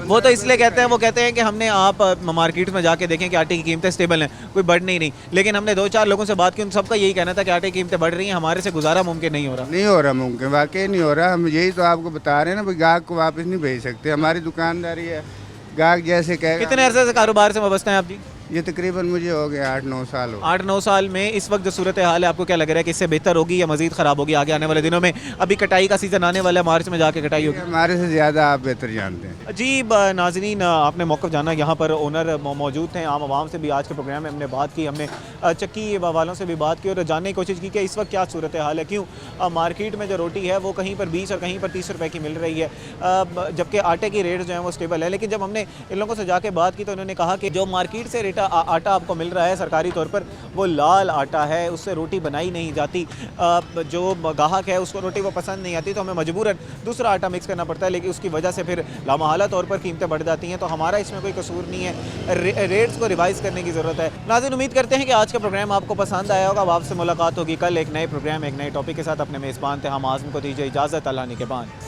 वो तो इसलिए कहते हैं, वो कहते हैं कि हमने आप मार्केट में जाके देखें कि आटे की कीमतें स्टेबल हैं, कोई बढ़ नहीं। लेकिन हमने 2-4 लोगों से बात की, उन सबका यही कहना था कि आटे की कीमतें बढ़ रही हैं, हमारे से गुजारा मुमकिन नहीं हो रहा मुमकिन, वाकई नहीं हो रहा। हम यही तो आपको बता रहे हैं ना, भाई गाहक को वापस नहीं भेज सकते, हमारी दुकानदारी है। गाहक जैसे कहेगा। कितने अरसे से कारोबार से वाबस्ता हैं आप जी? ये तकरीबन मुझे हो गया 8-9 साल हो। 8-9 साल में इस वक्त जो सूरत हाल है आपको क्या लग रहा है कि इससे बेहतर होगी या मज़ीद ख़राब होगी आगे आने वाले दिनों में? अभी कटाई का सीज़न आने वाला है, मार्च में जाके कटाई होगी। हमारे से ज़्यादा आप बेहतर जानते हैं जी। नाज़रीन आपने मौक़िफ़ जाना, यहाँ पर ओनर मौजूद थे, आम आवाम से भी आज के प्रोग्राम में हमने बात की, हमने चक्की वालों से भी बात की और जानने की कोशिश की कि इस वक्त क्या सूरत हाल है, क्यों मार्केट में जो रोटी है वो कहीं पर 20 और कहीं पर 30 रुपये की मिल रही है, जबकि आटे की रेट जो है वो स्टेबल है। लेकिन जब हमने इन लोगों से जाके बात की तो उन्होंने कहा कि जो मार्केट से रेट आटा आपको मिल रहा है सरकारी तौर पर, वो लाल आटा है, उससे रोटी बनाई नहीं जाती। जो गाहक है उसको रोटी वो पसंद नहीं आती, तो हमें मजबूरन दूसरा आटा मिक्स करना पड़ता है, लेकिन उसकी वजह से फिर लामहला तौर पर कीमतें बढ़ जाती हैं। तो हमारा इसमें कोई कसूर नहीं है, रेट्स को रिवाइज़ करने की ज़रूरत है। नाज़रीन, उम्मीद करते हैं कि आज का प्रोग्राम आपको पसंद आया होगा। अब आपसे मुलाकात होगी कल एक नए प्रोग्राम, एक नए टॉपिक के साथ। अपने मेज़बान थे हम आज़म को दीजिए इजाज़त। अल्लाह निगहबान।